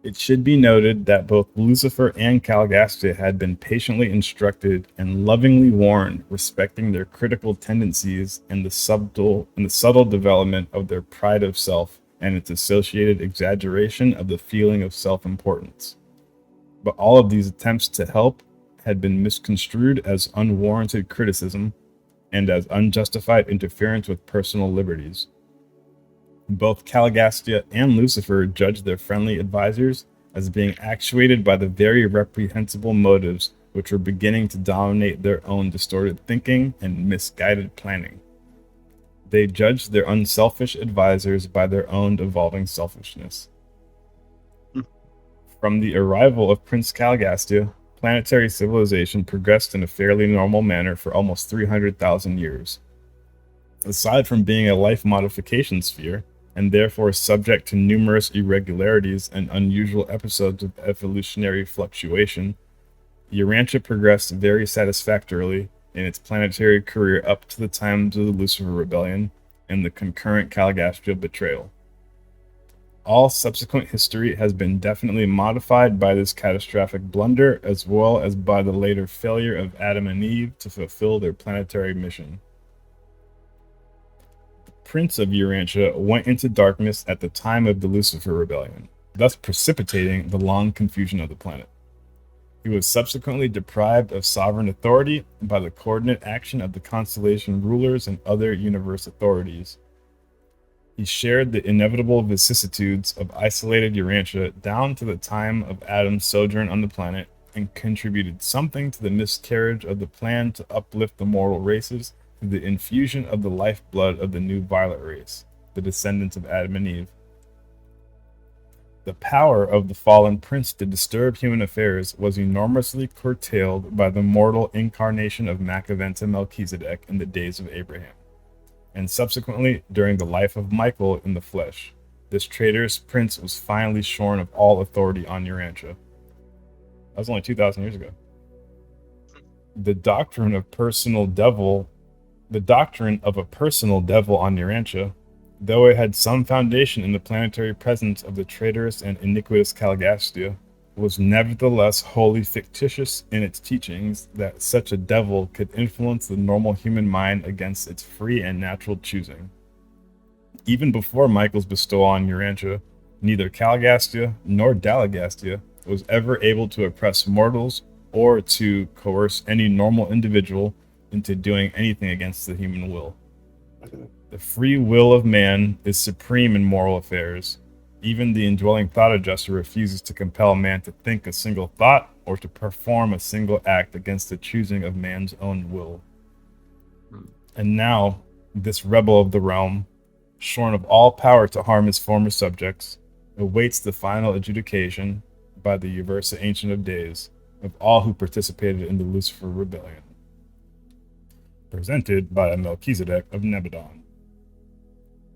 It should be noted that both Lucifer and Caligastia had been patiently instructed and lovingly warned respecting their critical tendencies and the subtle development of their pride of self and its associated exaggeration of the feeling of self-importance. But all of these attempts to help had been misconstrued as unwarranted criticism and as unjustified interference with personal liberties. Both Caligastia and Lucifer judged their friendly advisors as being actuated by the very reprehensible motives which were beginning to dominate their own distorted thinking and misguided planning. They judged their unselfish advisors by their own evolving selfishness. From the arrival of Prince Caligastia, planetary civilization progressed in a fairly normal manner for almost 300,000 years. Aside from being a life modification sphere, and therefore subject to numerous irregularities and unusual episodes of evolutionary fluctuation, Urantia progressed very satisfactorily in its planetary career up to the times of the Lucifer Rebellion and the concurrent Caligastia betrayal. All subsequent history has been definitely modified by this catastrophic blunder, as well as by the later failure of Adam and Eve to fulfill their planetary mission. The Prince of Urantia went into darkness at the time of the Lucifer Rebellion, thus precipitating the long confusion of the planet. He was subsequently deprived of sovereign authority by the coordinate action of the constellation rulers and other universe authorities. He shared the inevitable vicissitudes of isolated Urantia down to the time of Adam's sojourn on the planet, and contributed something to the miscarriage of the plan to uplift the mortal races through the infusion of the lifeblood of the new violet race, the descendants of Adam and Eve. The power of the fallen prince to disturb human affairs was enormously curtailed by the mortal incarnation of Macaventa Melchizedek in the days of Abraham, and subsequently during the life of Michael in the flesh. This traitorous prince was finally shorn of all authority on Urantia. That was only 2,000 years ago. The doctrine of a personal devil on Urantia, though it had some foundation in the planetary presence of the traitorous and iniquitous Caligastia, was nevertheless wholly fictitious in its teachings that such a devil could influence the normal human mind against its free and natural choosing. Even before Michael's bestowal on Urantia, neither Caligastia nor Dalagastia was ever able to oppress mortals or to coerce any normal individual into doing anything against the human will. The free will of man is supreme in moral affairs. Even the indwelling thought adjuster refuses to compel man to think a single thought or to perform a single act against the choosing of man's own will. And now, this rebel of the realm, shorn of all power to harm his former subjects, awaits the final adjudication by the Uversa Ancient of Days of all who participated in the Lucifer Rebellion. Presented by Melchizedek of Nebadon.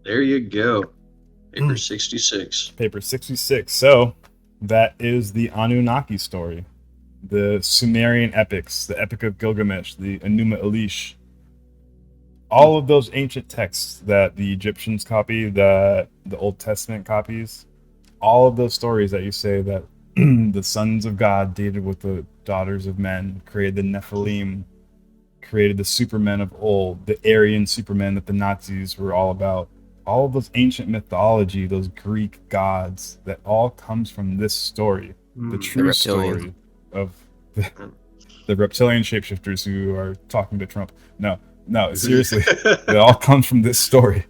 There you go. Paper 66. Paper 66. So, that is the Anunnaki story. The Sumerian epics, the Epic of Gilgamesh, the Enuma Elish. All of those ancient texts that the Egyptians copy, that the Old Testament copies, all of those stories that you say that the sons of God dated with the daughters of men, created the Nephilim, created the supermen of old, the Aryan supermen that the Nazis were all about. All of those ancient mythology, those Greek gods, that all comes from this story, the true story of the reptilian shapeshifters who are talking to Trump. No, seriously, it all comes from this story.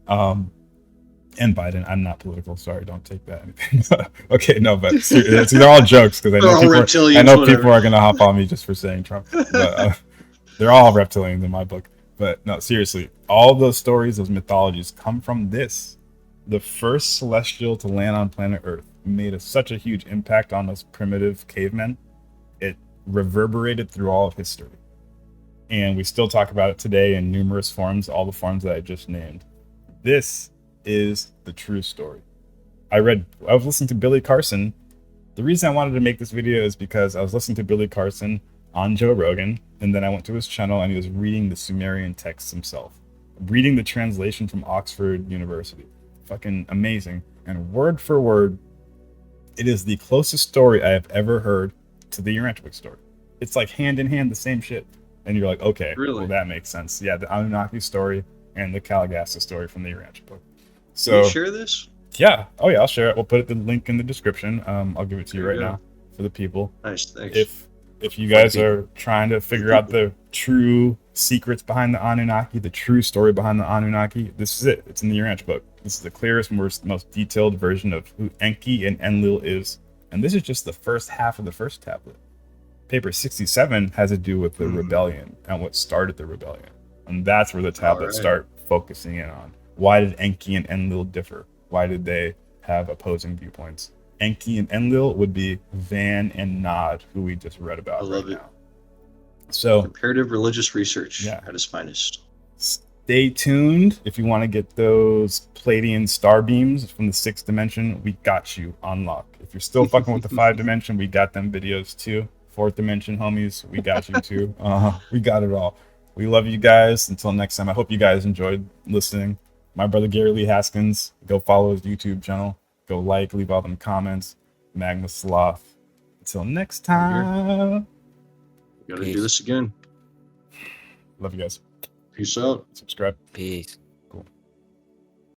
And Biden. I'm not political. Sorry, don't take that anything. Okay, no, but they're all jokes because I know people are gonna hop on me just for saying Trump. But they're all reptilians in my book. But no, seriously, all those stories, those mythologies come from this. The first celestial to land on planet Earth made such a huge impact on us primitive cavemen. It reverberated through all of history. And we still talk about it today in numerous forms, all the forms that I just named. This is the true story. I was listening to Billy Carson. The reason I wanted to make this video is because I was listening to Billy Carson on Joe Rogan, and then I went to his channel and he was reading the Sumerian texts himself, reading the translation from Oxford University. Fucking amazing. And word for word, it is the closest story I have ever heard to the Urantia Book story. It's like hand in hand, the same shit. And you're like, okay, really? Well, that makes sense. Yeah, the Anunnaki story and the Kalagasta story from the Urantia Book. So, can you share this? Yeah. Oh, yeah, I'll share it. We'll put the link in the description. I'll give it to you right now for the people. Nice, thanks. If you guys are trying to figure out the true secrets behind the Anunnaki, the true story behind the Anunnaki, this is it. It's in the Urantia Book. This is the clearest, most detailed version of who Enki and Enlil is. And this is just the first half of the first tablet. Paper 67 has to do with the rebellion and what started the rebellion. And that's where the tablets start focusing in on. Why did Enki and Enlil differ? Why did they have opposing viewpoints? Enki and Enlil would be Van and Nod, who we just read about. I love it. Now. So comparative religious research at its finest. Stay tuned if you want to get those Palladian star beams from the 6th dimension. We got you on lock. If you're still fucking with the 5th dimension, we got them videos too. 4th dimension homies, we got you too. We got it all. We love you guys. Until next time, I hope you guys enjoyed listening. My brother Gary Lee Haskins, go follow his YouTube channel. Go like, leave all them comments. Magnus Sloth. Until next time. We gotta do this again. Love you guys. Peace out. Subscribe. Peace.